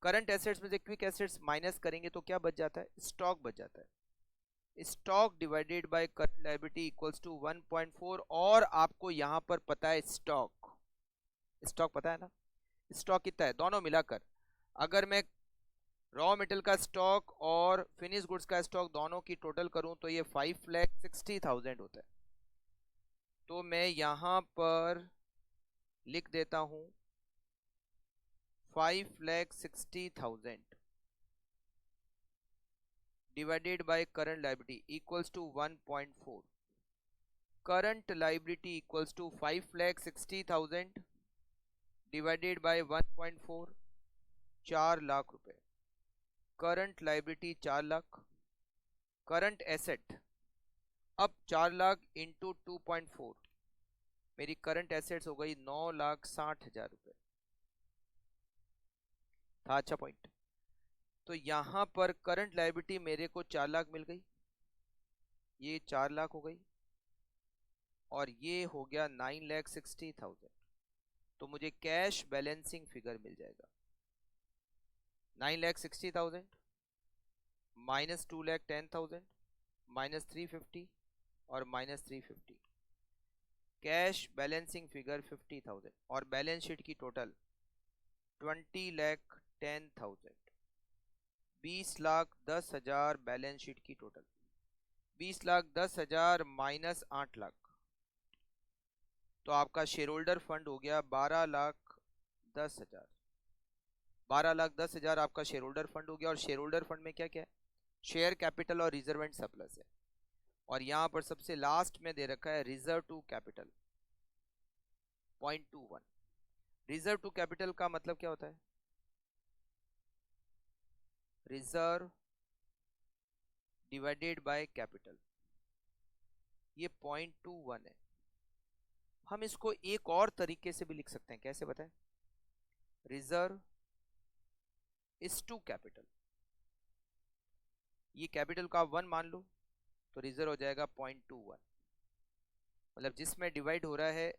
Current assets में से क्विक एसेट्स माइनस करेंगे तो क्या बच जाता है, स्टॉक बच जाता है। Stock divided by current liability equals to 1.4, और आपको यहां पर पता है स्टॉक, स्टॉक पता है ना। स्टॉक कितना है, दोनों मिलाकर अगर मैं रॉ मटेरियल का स्टॉक और फिनिश गुड्स का स्टॉक दोनों की टोटल करूं तो ये 5,60,000 होता है। तो मैं यहां पर लिख देता हूं 5,60,000 divided by current liability equals to 1.4। Current liability equals to 5,60,000 divided by 1.4, 4 lakh रुपए। Current liability 4 lakh, current asset अब 4 लाख इंटू 2.4, मेरी करंट एसेट्स हो गई 9,60,000 रुपए। था अच्छा पॉइंट। तो यहां पर करंट लायबिलिटी मेरे को 4 लाख मिल गई, ये 4 लाख हो गई, और ये हो गया 9,60,000। तो मुझे कैश बैलेंसिंग फिगर मिल जाएगा 9,60,000 माइनस 2,10,000 माइनस 350 और माइनस 350। कैश बैलेंसिंग फिगर 50,000 और बैलेंस शीट की टोटल 20,10,000। 20,10,000 बैलेंस शीट की टोटल, 20,10,000 माइनस 8 लाख, तो आपका शेयर होल्डर फंड हो गया 12,10,000। 12,10,000 आपका शेयर होल्डर फंड हो गया। और शेयर होल्डर फंड में क्या क्या है, शेयर कैपिटल और रिजर्व एंड सरप्लस है। और यहां पर सबसे लास्ट में दे रखा है reserve to capital 0.21। Reserve to capital का मतलब क्या होता है, रिजर्व डिवाइडेड बाय कैपिटल, ये 0.21 है। हम इसको एक और तरीके से भी लिख सकते हैं, कैसे बताएं, रिजर्व इज टू कैपिटल। ये कैपिटल का 1 मान लो तो रिजर्व हो जाएगा 0.21, मतलब जिसमें डिवाइड हो रहा है,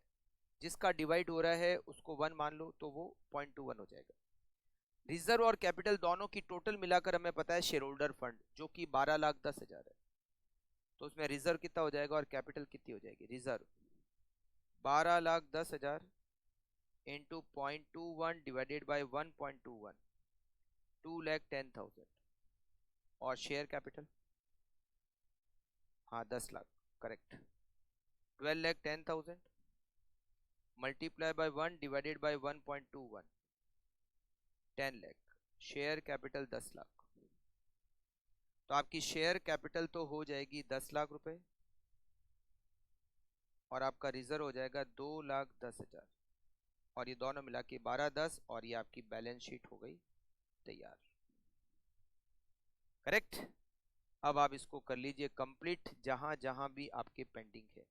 जिसका डिवाइड हो रहा है उसको 1 मान लो तो वो 0.21 हो जाएगा। रिजर्व और कैपिटल दोनों की टोटल मिलाकर हमें पता है शेयर होल्डर फंड, जो कि 12,10,000 है। तो उसमें रिजर्व कितना हो जाएगा और कैपिटल कितनी हो जाएगी? Reserve 12,10,000 into 0.21 divided by 1.21, 2,10,000। और शेयर कैपिटल, हाँ 10 lakh, correct. 12,10,000 multiply by 1 divided by 1.21, 10 lakh. Share capital 10 lakh. तो आपकी शेयर कैपिटल तो हो जाएगी 10 लाख रुपए, और आपका रिजर्व हो जाएगा 2,10,000, और ये दोनों मिला के 12,10, और ये आपकी बैलेंस शीट हो गई तैयार। करेक्ट। अब आप इसको कर लीजिए कंप्लीट, जहां जहां भी आपके पेंडिंग है।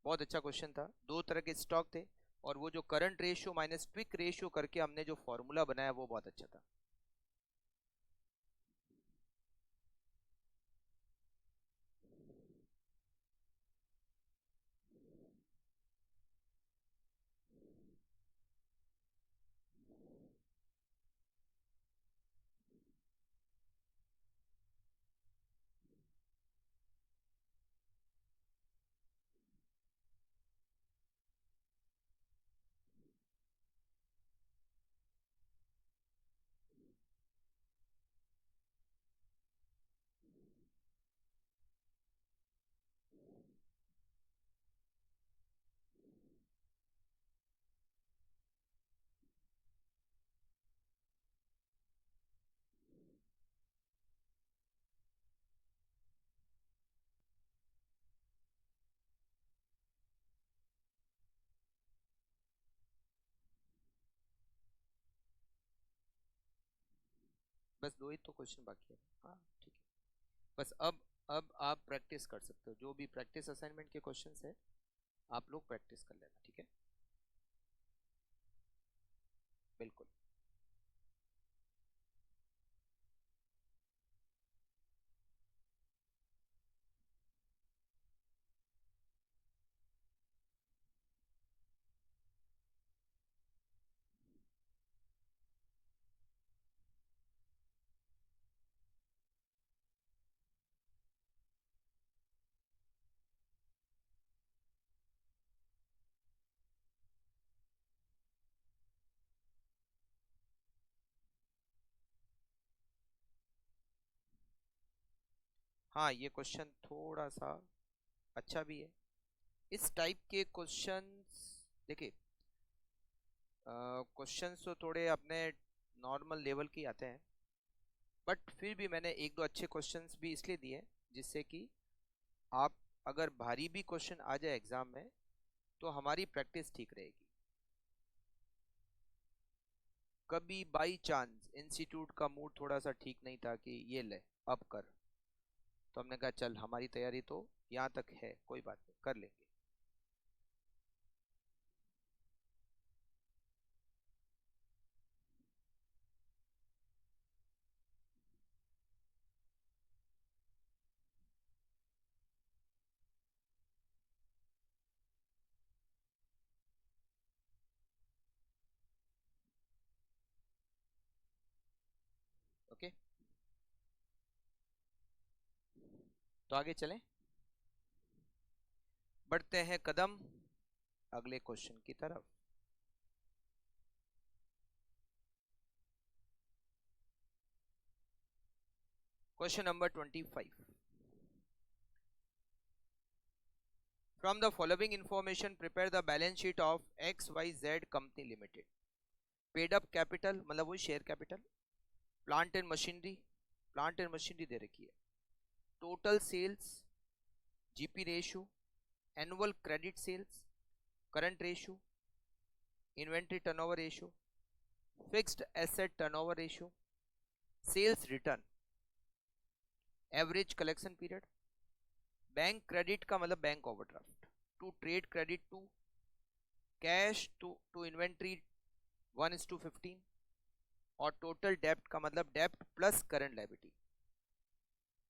बहुत अच्छा क्वेश्चन था। दो तरह के स्टॉक थे, और वो जो current ratio minus quick ratio करके हमने जो फॉर्मूला बनाया वो बहुत अच्छा था। बस दो ही तो क्वेश्चन बाकी है। हाँ ठीक है। बस अब आप प्रैक्टिस कर सकते हो, जो भी प्रैक्टिस असाइनमेंट के क्वेश्चंस है आप लोग प्रैक्टिस कर लेना, ठीक है? बिल्कुल। हाँ ये क्वेश्चन थोड़ा सा अच्छा भी है। इस टाइप के क्वेश्चंस, देखिए क्वेश्चंस तो थोड़े अपने नॉर्मल लेवल के आते हैं, बट फिर भी मैंने एक दो अच्छे क्वेश्चंस भी इसलिए दिए जिससे कि आप, अगर भारी भी क्वेश्चन आ जाए एग्जाम में तो हमारी प्रैक्टिस ठीक रहेगी। कभी बाई चांस इंस्टीट्यूट का मूड थोड़ा सा ठीक नहीं था कि ये ले अब कर, तो हमने कहा चल हमारी तैयारी तो यहाँ तक है, कोई बात नहीं, कर लेंगे। ओके, तो आगे चलें, बढ़ते हैं कदम अगले क्वेश्चन की तरफ। Question number 25। From the following information, prepare the balance sheet of XYZ Company Limited. Paid up capital मतलब वही share capital, plant and machinery, plant and machinery दे रखी है, total sales, GP ratio, annual credit sales, current ratio, inventory turnover ratio, fixed asset turnover ratio, sales return, average collection period, bank credit का मतलब bank overdraft, to trade credit to cash to inventory 1:15, और total डेप्ट का मतलब डेप्ट plus current liability.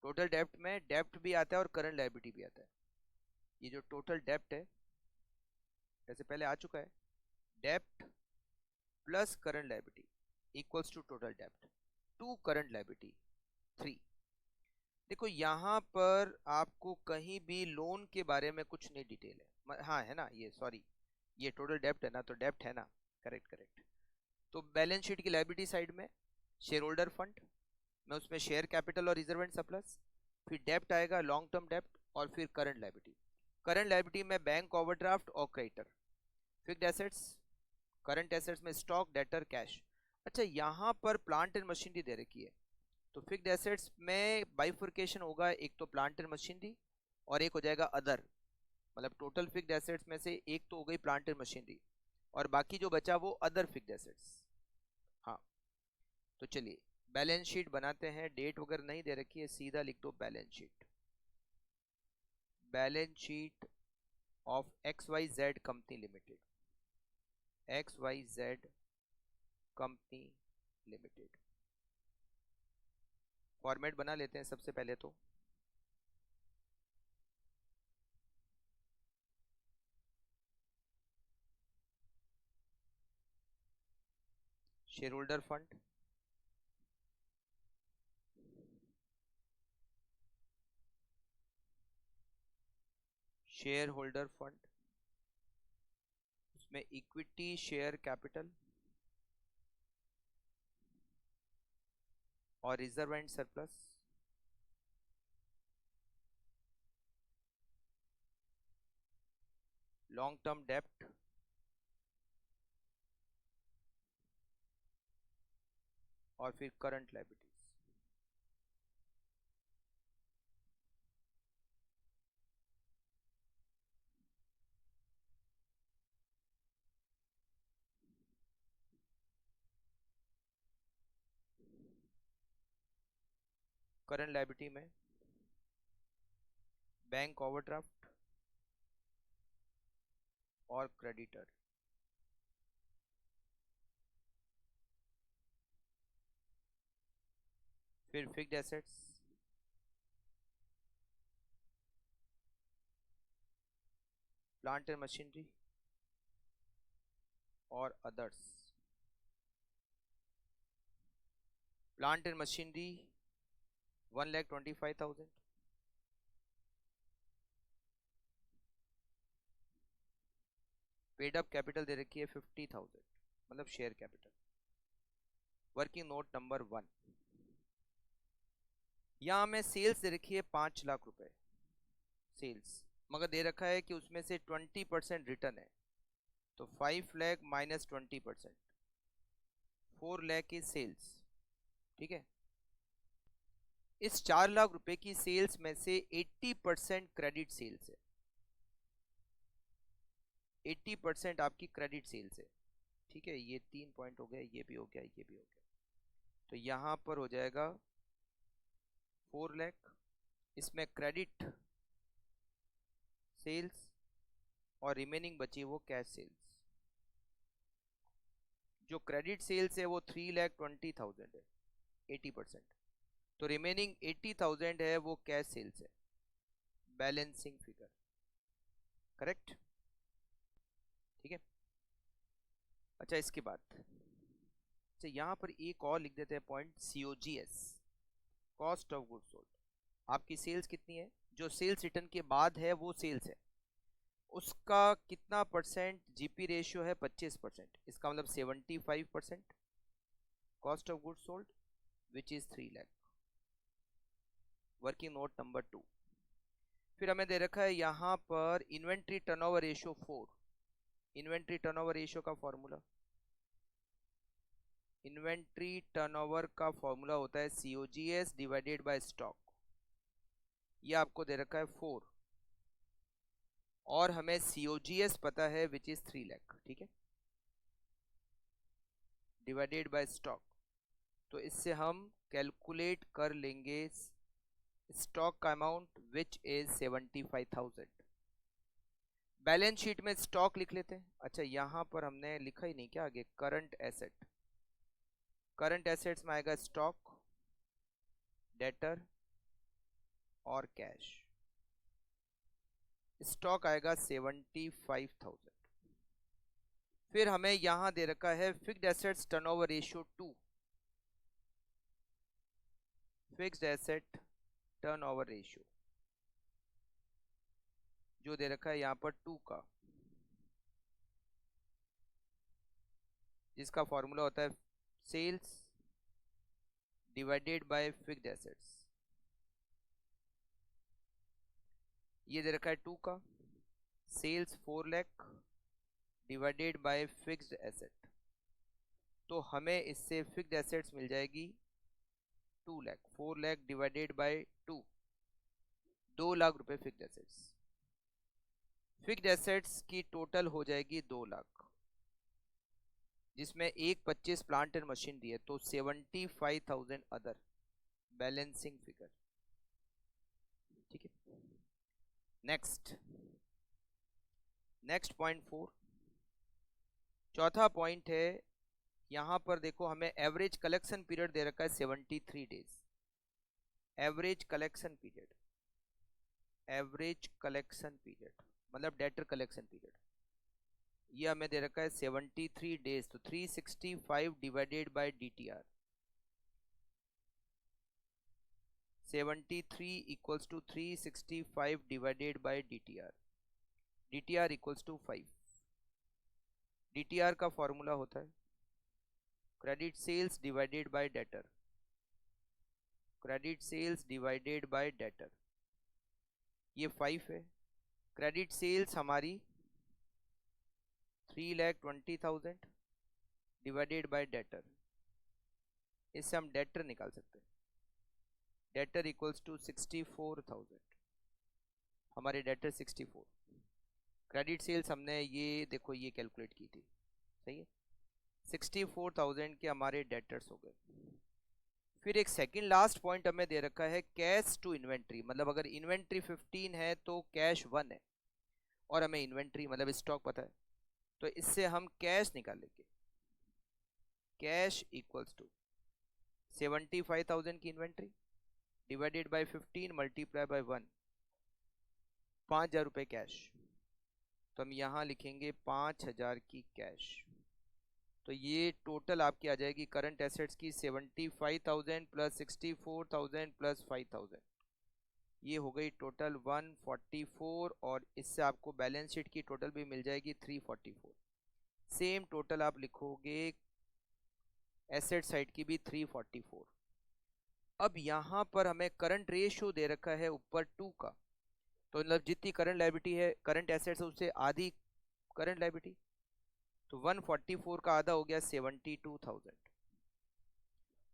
Total डेप्ट में डेप्ट भी आता है और करंट लायबिलिटी भी आता है। ये जो टोटल डेप्ट है, जैसे पहले आ चुका है, डेप्ट plus current liability equals to total डेब्ट टू करंट लायबिलिटी 3। देखो यहाँ पर आपको कहीं भी लोन के बारे में कुछ नहीं डिटेल है, हाँ है ना, ये सॉरी ये टोटल डेब्ट है ना, तो डेब्ट है ना, करेक्ट करेक्ट। तो बैलेंस शीट की लायबिलिटी साइड में शेयर होल्डर फंड में उसमें शेयर कैपिटल और रिजर्व एंड सरप्लस, फिर डेब्ट आएगा लॉन्ग टर्म डेब्ट, और फिर करंट लायबिलिटी। करंट लायबिलिटी में बैंक ओवरड्राफ्ट और creditor. Fixed assets, current assets में स्टॉक, डेटर, कैश। अच्छा यहाँ पर प्लांट एंड मशीनरी दे रखी है, तो फिक्स्ड एसेट्स में बाइफर्केशन होगा, एक तो प्लांट एंड मशीनरी और एक हो जाएगा अदर, मतलब टोटल फिक्स्ड एसेट्स में से एक तो हो गई प्लांट एंड मशीनरी और बाकी जो बचा वो अदर फिक्स्ड एसेट्स। हाँ तो चलिए बैलेंस शीट बनाते हैं, डेट वगैरह नहीं दे रखी है, सीधा लिख दो balance sheet. Balance sheet of XYZ company limited, XYZ company limited. Format बना लेते हैं सबसे पहले तो। Share holder fund, share holder fund, उसमें इक्विटी शेयर कैपिटल और reserve and surplus, long term डेब्ट और फिर करंट लायबिलिटीज। करंट लायबिलिटी में बैंक ओवरड्राफ्ट और क्रेडिटर। फिर fixed assets, plant and machinery और others. Plant and machinery 1,25,000, paid up capital दे रखी है 50,000, मतलब share capital. Working note number 1, यहाँ हमें सेल्स दे रखी है 5,00,000 रुपए सेल्स, मगर दे रखा है कि उसमें से 20% रिटर्न है, तो 5 लाख माइनस 20%, 4 लाख की सेल्स। ठीक है, इस 4,00,000 रुपए की सेल्स में से 80% क्रेडिट सेल्स है, 80% आपकी क्रेडिट सेल्स है। ठीक है, ये 3 पॉइंट हो गया, ये भी हो गया, ये भी हो गया, तो यहां पर हो जाएगा 4 लाख, इसमें क्रेडिट सेल्स और रिमेनिंग बची वो कैश सेल्स। जो क्रेडिट सेल्स है वो 3,20,000 है, 80%, तो रिमेनिंग 80,000 है वो कैश सेल्स है, बैलेंसिंग फिगर। करेक्ट, ठीक है। अच्छा इसके बाद अच्छा यहाँ पर एक और लिख देते हैं point, COGS, cost of goods sold. आपकी सेल्स कितनी है, जो सेल्स रिटर्न के बाद है वो सेल्स है, उसका कितना परसेंट जीपी रेशियो है, 25%, इसका मतलब 75% cost of goods sold which is 3 lakh. Working note number 2, फिर हमें दे रखा है यहाँ पर inventory turnover ratio 4। Inventory turnover ratio का फॉर्मूला, इन्वेंट्री टर्नओवर का फॉर्मूला होता है COGS डिवाइडेड बाय स्टॉक, ये आपको दे रखा है 4 और हमें COGS पता है विच इज 3 लाख। ठीक है, डिवाइडेड बाय स्टॉक, तो इससे हम कैलकुलेट कर लेंगे स्टॉक का amount which is 75,000। Balance sheet में स्टॉक लिख लेते हैं। अच्छा यहाँ पर हमने लिखा ही नहीं क्या आगे, करंट एसेट, करंट एसेट्स में आएगा स्टॉक, डेटर और कैश। स्टॉक आएगा 75,000, फिर हमें यहां दे रखा है fixed assets turnover ratio 2, fixed asset turnover ratio जो दे रखा है यहां पर 2 का, जिसका फॉर्मूला होता है sales divided by fixed assets. ये दे रखा है 2 का, sales 4 lakh divided by fixed asset, तो हमें इससे फिक्स्ड एसेट्स मिल जाएगी 2 लाख, 4 लाख डिवाइडेड बाय 2, 2 लाख रुपए फिक्स्ड एसेट्स। फिक्स्ड एसेट्स की टोटल हो जाएगी 2 लाख, जिसमें एक 25 प्लांट एंड मशीन दी है, तो 75,000 अदर बैलेंसिंग फिगर। ठीक है, नेक्स्ट पॉइंट 4, चौथा पॉइंट है, यहां पर देखो हमें एवरेज कलेक्शन पीरियड दे रखा है 73 डेज। एवरेज कलेक्शन पीरियड मतलब डेटर कलेक्शन पीरियड, ये हमें दे रखा है 73 डेज, तो 365 divided by DTR, 73 equals to 365 divided by DTR equals to 5। DTR का फॉर्मूला होता है credit sales divided by debtor, credit sales divided by debtor, ये 5 है। क्रेडिट सेल्स हमारी 3,20,000 डिवाइडेड बाय डेटर, इससे हम डेटर निकाल सकते हैं, डेटर इक्वल्स टू 64,000, हमारे डेटर 64। क्रेडिट सेल्स हमने ये देखो ये कैलकुलेट की थी, सही है, 64,000 के हमारे डेटर्स हो गए। फिर एक सेकंड लास्ट पॉइंट हमें दे रखा है कैश टू इन्वेंट्री, मतलब अगर इन्वेंट्री 15 है तो कैश 1 है, और हमें इन्वेंट्री मतलब स्टॉक पता है, तो इससे हम कैश निकालेंगे। कैश इक्वल्स टू 75,000 की inventory divided by 15 multiply by 1, 5,000 रुपये कैश, तो हम यहाँ लिखेंगे 5,000 की कैश। तो ये टोटल आपकी आ जाएगी करंट एसेट्स की 75,000 प्लस 64,000 प्लस 5,000, ये हो गई टोटल 144, और इससे आपको बैलेंस शीट की टोटल भी मिल जाएगी 344। सेम टोटल आप लिखोगे एसेट साइड की भी 344। अब यहाँ पर हमें करंट रेशियो दे रखा है ऊपर 2 का, तो मतलब जितनी करंट लायबिलिटी है करंट एसेट्स उससे आधी करंट लायबिलिटी, तो 144 का आधा हो गया 72,000,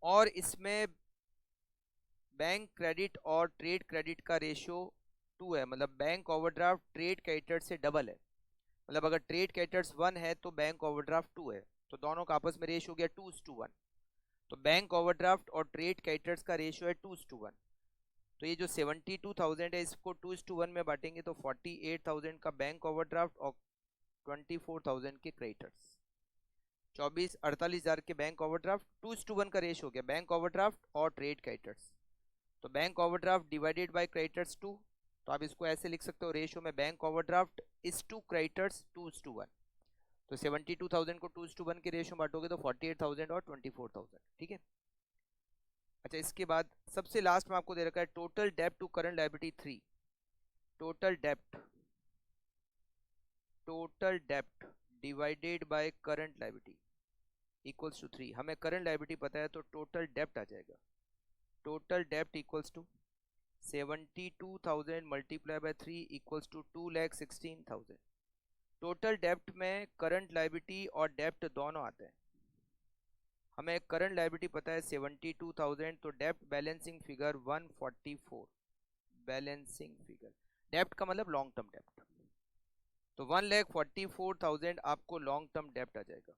और इसमें बैंक क्रेडिट और ट्रेड क्रेडिट का रेशियो 2 है, मतलब बैंक ओवरड्राफ्ट ट्रेड क्रेडिटर्स से डबल है, मतलब अगर ट्रेड क्रेडिटर्स 1 है तो बैंक ओवरड्राफ्ट 2 है, तो दोनों का आपस में रेशियो हो गया 2:1, तो बैंक ओवरड्राफ्ट और ट्रेड क्रेडिटर्स का रेशियो है 2:1, तो ये जो 72,000 है इसको 2:1 में बांटेंगे तो 48,000 का बैंक ओवरड्राफ्ट और 24,000 के क्रेडिटर्स, 48,000 के बैंक ओवरड्राफ्ट, 2:1 का रेशियो हो गया बैंक ओवरड्राफ्ट और ट्रेड क्रेडिटर्स, तो bank overdraft divided by creditors 2, तो आप इसको ऐसे लिख सकते हो रेशियो में bank overdraft is to creditors 2:1, तो 72,000 को 2:1 के रेशियो बांटोगे तो 48,000 और 24,000। ठीक है, अच्छा इसके बाद सबसे लास्ट में आपको दे रखा है टोटल डेब्ट टू करंट लायबिलिटी 3, टोटल डेब्ट divided by current liability equals to 3। हमें करंट लायबिलिटी पता है तो टोटल डेब्ट आ जाएगा, टोटल डेब्ट equals to 72,000 multiply by 3 equals to 2,16,000। Total डेब्ट में करंट लायबिलिटी और डेब्ट दोनों आते हैं, हमें करंट लायबिलिटी पता है 72,000, तो डेब्ट बैलेंसिंग फिगर 144, बैलेंसिंग फिगर डेब्ट का मतलब लॉन्ग टर्म डेब्ट, तो 1,44,000 आपको लॉन्ग टर्म डेब्ट आ जाएगा,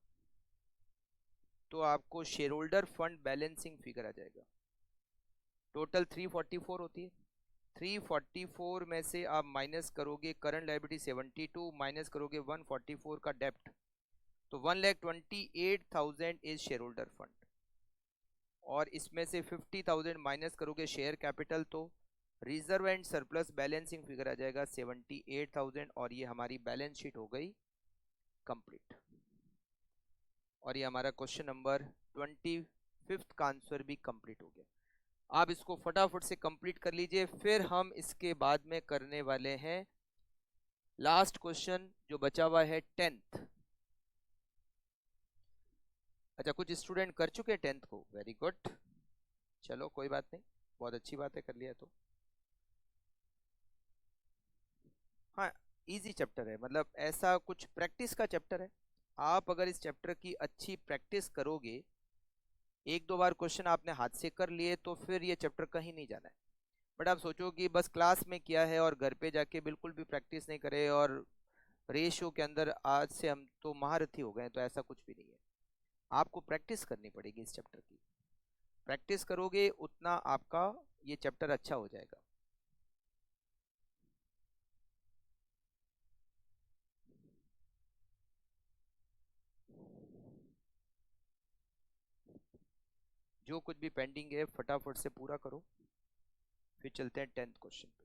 तो आपको share holder fund balancing figure आ जाएगा, टोटल 344 होती है, 344 में से आप माइनस करोगे करंट लायबिलिटी 72 माइनस करोगे 144 का डेब्ट, तो 1,28,000 इज शेयर होल्डर फंड, और इसमें से 50,000 माइनस करोगे शेयर कैपिटल, तो reserve and surplus balancing figure आ जाएगा 78,000, और ये हमारी बैलेंस शीट हो गई कंप्लीट। और ये हमारा क्वेश्चन नंबर 25 का आंसर भी कंप्लीट हो गया। आप इसको फटाफट से कंप्लीट कर लीजिए, फिर हम इसके बाद में करने वाले हैं लास्ट क्वेश्चन जो बचा हुआ है 10th। अच्छा, कुछ स्टूडेंट कर चुके हैं 10th को, वेरी गुड, चलो कोई बात नहीं, बहुत अच्छी बात है, कर लिया तो। हाँ, इजी चैप्टर है, मतलब ऐसा कुछ प्रैक्टिस का चैप्टर है। आप अगर इस चैप्टर की अच्छी प्रैक्टिस करोगे, एक दो बार क्वेश्चन आपने हाथ से कर लिए, तो फिर ये चैप्टर कहीं नहीं जाना है। बट आप सोचो कि बस क्लास में किया है और घर पे जाके बिल्कुल भी प्रैक्टिस नहीं करे और रेशियो के अंदर आज से हम तो महारथी हो गए, तो ऐसा कुछ भी नहीं है। आपको प्रैक्टिस करनी पड़ेगी इस चैप्टर की। प्रैक्टिस करोगे उतना आपका ये चैप्टर अच्छा हो जाएगा। जो कुछ भी पेंडिंग है फटाफट से पूरा करो, फिर चलते हैं 10th क्वेश्चन पे।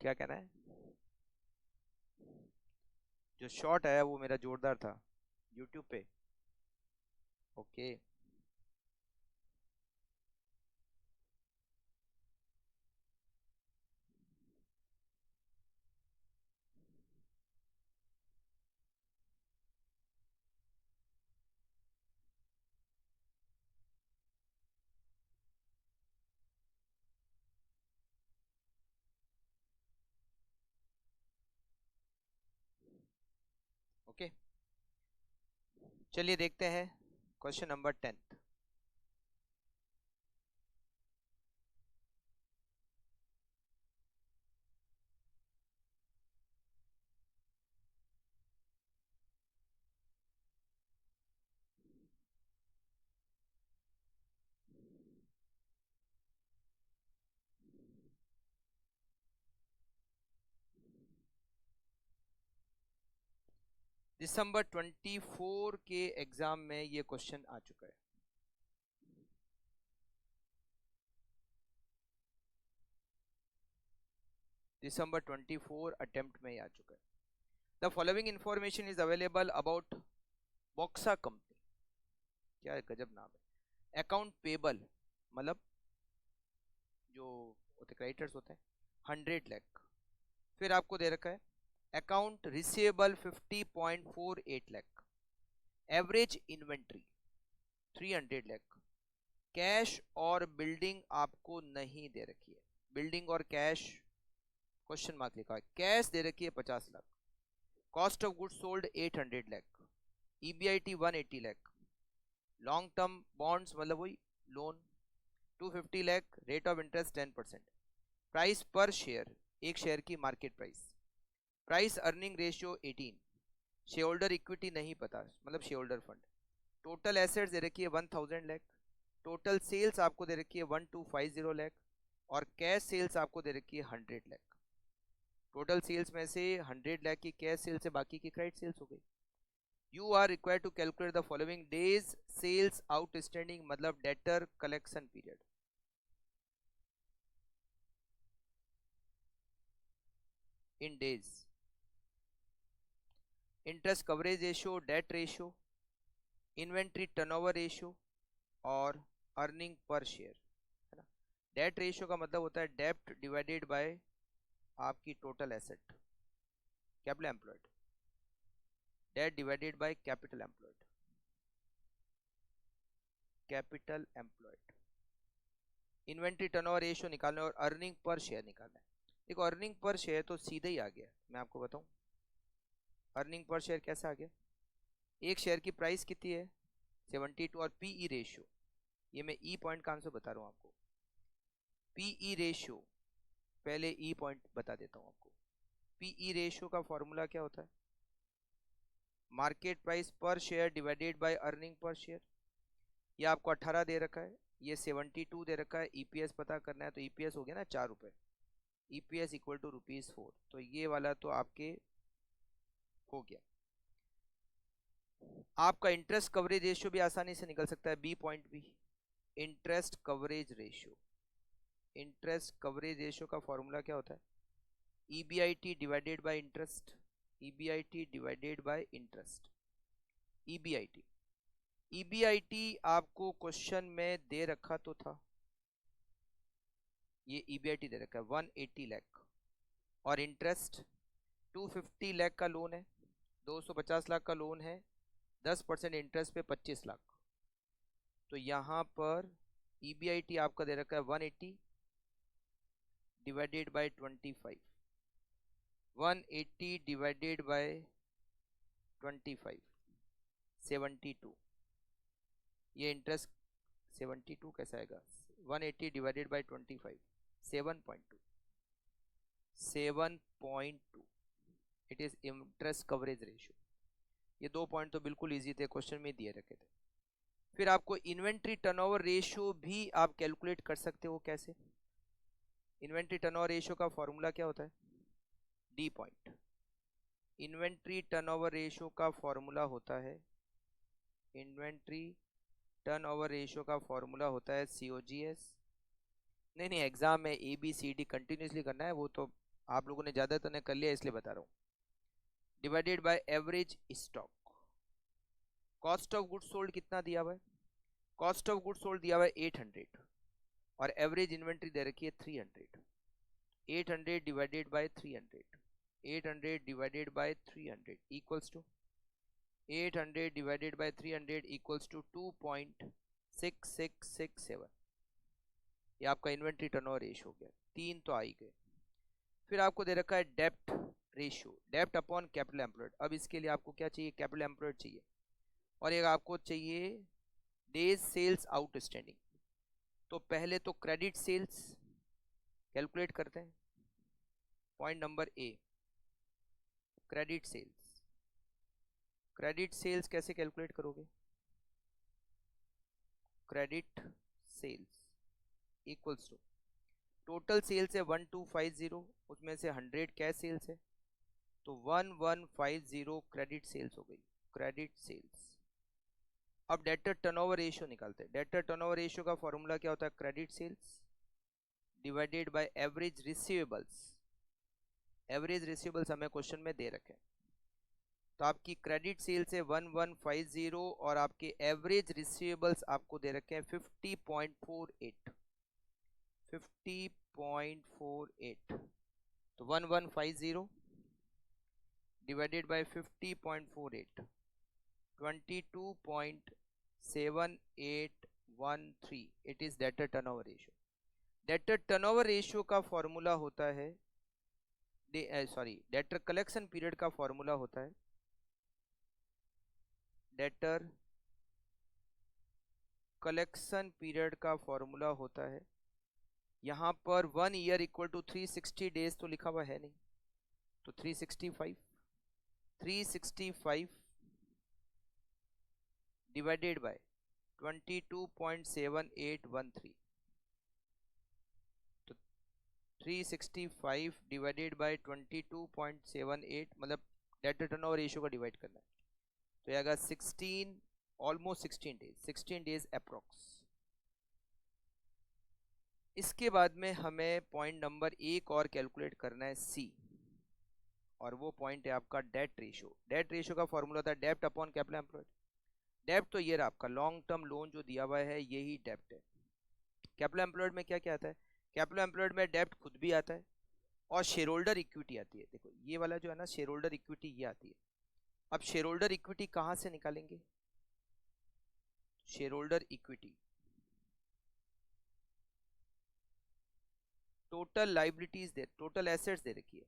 क्या कहना है? जो शॉट आया वो मेरा जोरदार था यूट्यूब पे। ओके, ओके, चलिए देखते हैं क्वेश्चन नंबर 10th। दिसंबर 24 के एग्जाम में ये क्वेश्चन आ चुका है। दिसंबर 24 अटेम्प्ट में ही आ चुका है। The following information is available about Boxa company. क्या गजब नाम है। अकाउंट पेबल, मतलब जो होते क्रेडिटर्स होते हैं 100 लाख। फिर आपको दे रखा है account receivable 50.48 lakh. Average inventory 300 lakh. Cash और बिल्डिंग आपको नहीं दे रखी है, बिल्डिंग और कैश क्वेश्चन मार्क लिखा है। कैश दे रखी है 50 lakh. Cost of goods sold 800 lakh. EBIT 180 lakh. Long term bonds मतलब वही loan 250 lakh. Rate of interest 10%। Price per share, एक शेयर की market price. Price earning ratio 18। Share holder equity नहीं पता, मतलब share holder fund. Total assets दे रखी है 1000 लाख। टोटल सेल्स आपको दे रखी है 1250 लाख। और कैश सेल्स आपको दे रखी है 100 लाख। टोटल सेल्स में से 100 लाख की कैश सेल्स से बाकी की क्रेडिट सेल्स हो गई। You are required to calculate the following days sales outstanding, मतलब debtor collection period. In days. Interest coverage ratio, debt ratio, inventory turnover ratio और अर्निंग पर शेयर, है ना। डेट रेशियो का मतलब होता है डेप्ट डिवाइडेड बाय आपकी total asset, capital employed. Debt divided by capital employed, capital employed. Inventory turnover ratio निकालना है और अर्निंग पर शेयर निकालना है। देखो अर्निंग पर शेयर तो सीधे ही आ गया, मैं आपको बताऊं अर्निंग पर शेयर कैसे आ गया। एक शेयर की प्राइस कितनी है 72 और पीई रेशियो, ये मैं ई पॉइंट का आंसर बता रहा हूँ आपको। पीई रेशियो, पहले ई पॉइंट बता देता हूँ आपको। पीई रेशियो का फॉर्मूला क्या होता है, market price per share divided by earning per share. ये आपको 18 दे रखा है, ये 72 दे रखा है। ईपीएस पता करना है तो ईपीएस हो गया ना 4 रुपए। EPS equal to ₹4। तो ये वाला तो आपके हो गया। आपका इंटरेस्ट कवरेज रेशियो भी आसानी से निकल सकता है, B.B, interest coverage ratio. Interest coverage ratio का फॉर्मूला क्या होता है? EBIT divided by interest, EBIT divided by interest, EBIT। EBIT आपको क्वेश्चन में दे रखा तो था, ये EBIT दे रखा है 180 लाख, और इंटरेस्ट 250 लाख का लोन है, 250 लाख का लोन है, 10% इंटरेस्ट पे 25 लाख। तो यहाँ पर EBIT आपका दे रखा है 180 डिवाइडेड बाय 25, 180 डिवाइडेड बाय 25, 72। ये इंटरेस्ट 72 कैसा आएगा? 180 divided by 25, 7.2, 7.2। It is interest coverage ratio. ये 2 पॉइंट तो बिल्कुल इजी थे, क्वेश्चन में दिए रखे थे। फिर आपको इन्वेंट्री टर्नओवर रेशियो भी आप कैलकुलेट कर सकते हो। कैसे? इन्वेंट्री टर्नओवर रेशियो का फॉर्मूला क्या होता है? D point. Inventory turnover ratio का फॉर्मूला होता है, इन्वेंट्री टर्नओवर रेशियो का फॉर्मूला होता है COGS। नहीं, एग्जाम में ABCD कंटिन्यूसली करना है, वो तो आप लोगों ने ज़्यादातर ने कर लिया इसलिए बता रहा हूँ। Divided by average stock. Cost of goods sold कितना दिया हुआ है? कॉस्ट ऑफ गुड्स सोल्ड दिया हुआ है 800, और एवरेज इन्वेंट्री दे रखी है 300। 800 divided by 300, 800 divided by 300 equals to 800 divided by 300 equals to 2.6667। ये आपका इन्वेंट्री टर्नओवर रेशियो हो गया। 3 तो आ ही गए। फिर आपको दे रखा है डेप्ट रेशियो, डेप्ट अपॉन कैपिटल एम्प्लॉयड। अब इसके लिए आपको क्या चाहिए? कैपिटल एम्प्लॉयड चाहिए, और एक आपको चाहिए डेज सेल्स आउटस्टैंडिंग। तो पहले तो क्रेडिट सेल्स कैलकुलेट करते हैं। Point number A, credit sales. Credit sales कैसे कैलकुलेट करोगे? Credit sales equals to total sales है 1250, उसमें से 100 कैश सेल्स है, तो 1150 क्रेडिट सेल्स हो गई, क्रेडिट सेल्स। अब डेटर टर्नओवर रेशियो निकालते हैं। डेटर टर्नओवर रेशियो का फॉर्मूला क्या होता है? Credit sales divided by average receivables. Average receivables हमें क्वेश्चन में दे रखे हैं, तो आपकी क्रेडिट सेल्स है 1150, और आपके एवरेज रिसीवेबल्स आपको दे रखे हैं 50.48, 50.48। तो 1150 divided by 50.48, 22.7813। It is debtor turnover ratio. Debtor turnover ratio का फॉर्मूला होता है, डेटर कलेक्शन पीरियड का फॉर्मूला होता है, डेटर कलेक्शन पीरियड का फॉर्मूला होता है, यहां पर 1 ईयर इक्वल टू 360 डेज तो लिखा हुआ है नहीं, तो 365 डिवाइडेड बाय 22.7813। तो 365 डिवाइडेड बाय 22.78, मतलब डेटर टर्नओवर रेशियो का डिवाइड करना है, तो ये आएगा 16, ऑलमोस्ट 16 डेज, 16 डेज अप्रोक्स। इसके बाद में हमें पॉइंट नंबर 1 और कैलकुलेट करना है C, और वो पॉइंट है आपका डेट रेशियो। डेट रेशियो का फॉर्मूला था डेप्ट अपॉन कैपिटल एम्प्लॉयड। डेप्ट तो ये रहा आपका लॉन्ग टर्म लोन जो दिया हुआ है, यही डेप्ट है। कैपिटल एम्प्लॉयड में क्या क्या आता है? कैपिटल एम्प्लॉयड में डेप्ट खुद भी आता है, और शेयर होल्डर इक्विटी आती है। देखो ये वाला जो है ना, शेयर होल्डर इक्विटी, ये आती है। अब शेयर होल्डर इक्विटी कहां से निकालेंगे? Share holder equity total liabilities दे, टोटल एसेट्स दे रखी है,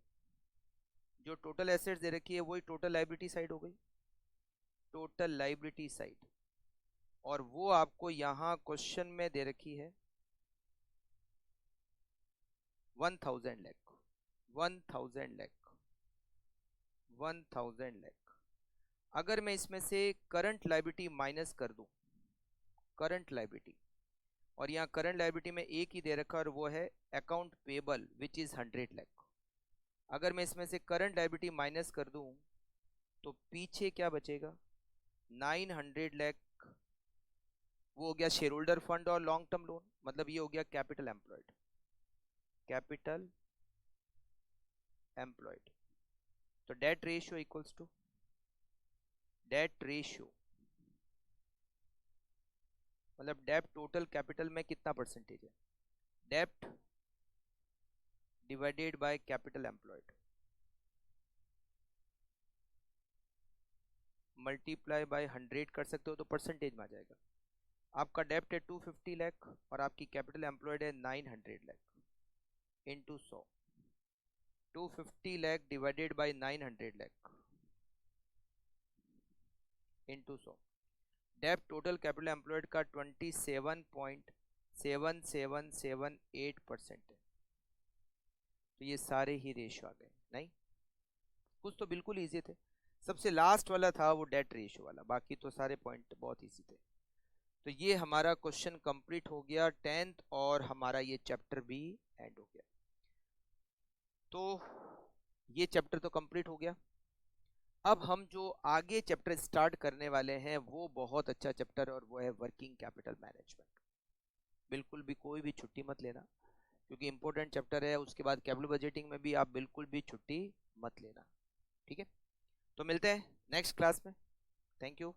जो टोटल एसेट्स दे रखी है वही टोटल लाइबिलिटी साइड हो गई, टोटल लाइबिलिटी साइड। और वो आपको यहां क्वेश्चन में दे रखी है 1000 लाख, 1000 लाख, 1000 लाख। अगर मैं इसमें से करंट लाइबिलिटी माइनस कर दूं, करंट लाइबिलिटी, और यहाँ करंट लायबिलिटी में एक ही दे रखा और वो है account payable which is 100 lakh. अगर मैं इसमें से करंट लायबिलिटी माइनस कर दूं तो पीछे क्या बचेगा, 900 लाख। वो हो गया शेयर होल्डर फंड और लॉन्ग टर्म लोन, मतलब ये हो गया कैपिटल एम्प्लॉयड। कैपिटल एम्प्लॉयड तो debt ratio equals to debt ratio, मतलब डेप्ट टोटल कैपिटल में कितना परसेंटेज है, डेप्ट divided by capital employed multiply by 100 कर सकते हो तो परसेंटेज में आ जाएगा। आपका डेप्ट है 250 लाख और आपकी कैपिटल एम्प्लॉयड है 900 lakh into 100, 250 lakh divided by 900 lakh into 100। डेप्ट टोटल कैपिटल एम्प्लॉयड का 27.7778% है। तो ये सारे ही रेशियो आ गए, नहीं कुछ तो बिल्कुल इजी थे, सबसे लास्ट वाला था वो डेट रेशियो वाला, बाकी तो सारे पॉइंट बहुत इजी थे। तो ये हमारा क्वेश्चन कंप्लीट हो गया 10th और हमारा ये चैप्टर भी एंड हो गया। तो ये चैप्टर तो कंप्लीट हो गया। अब हम जो आगे चैप्टर स्टार्ट करने वाले हैं वो बहुत अच्छा चैप्टर और वो है वर्किंग कैपिटल मैनेजमेंट। बिल्कुल भी कोई भी छुट्टी मत लेना क्योंकि इंपॉर्टेंट चैप्टर है। उसके बाद कैपिटल बजटिंग में भी आप बिल्कुल भी छुट्टी मत लेना, ठीक है। तो मिलते हैं नेक्स्ट क्लास में, थैंक यू।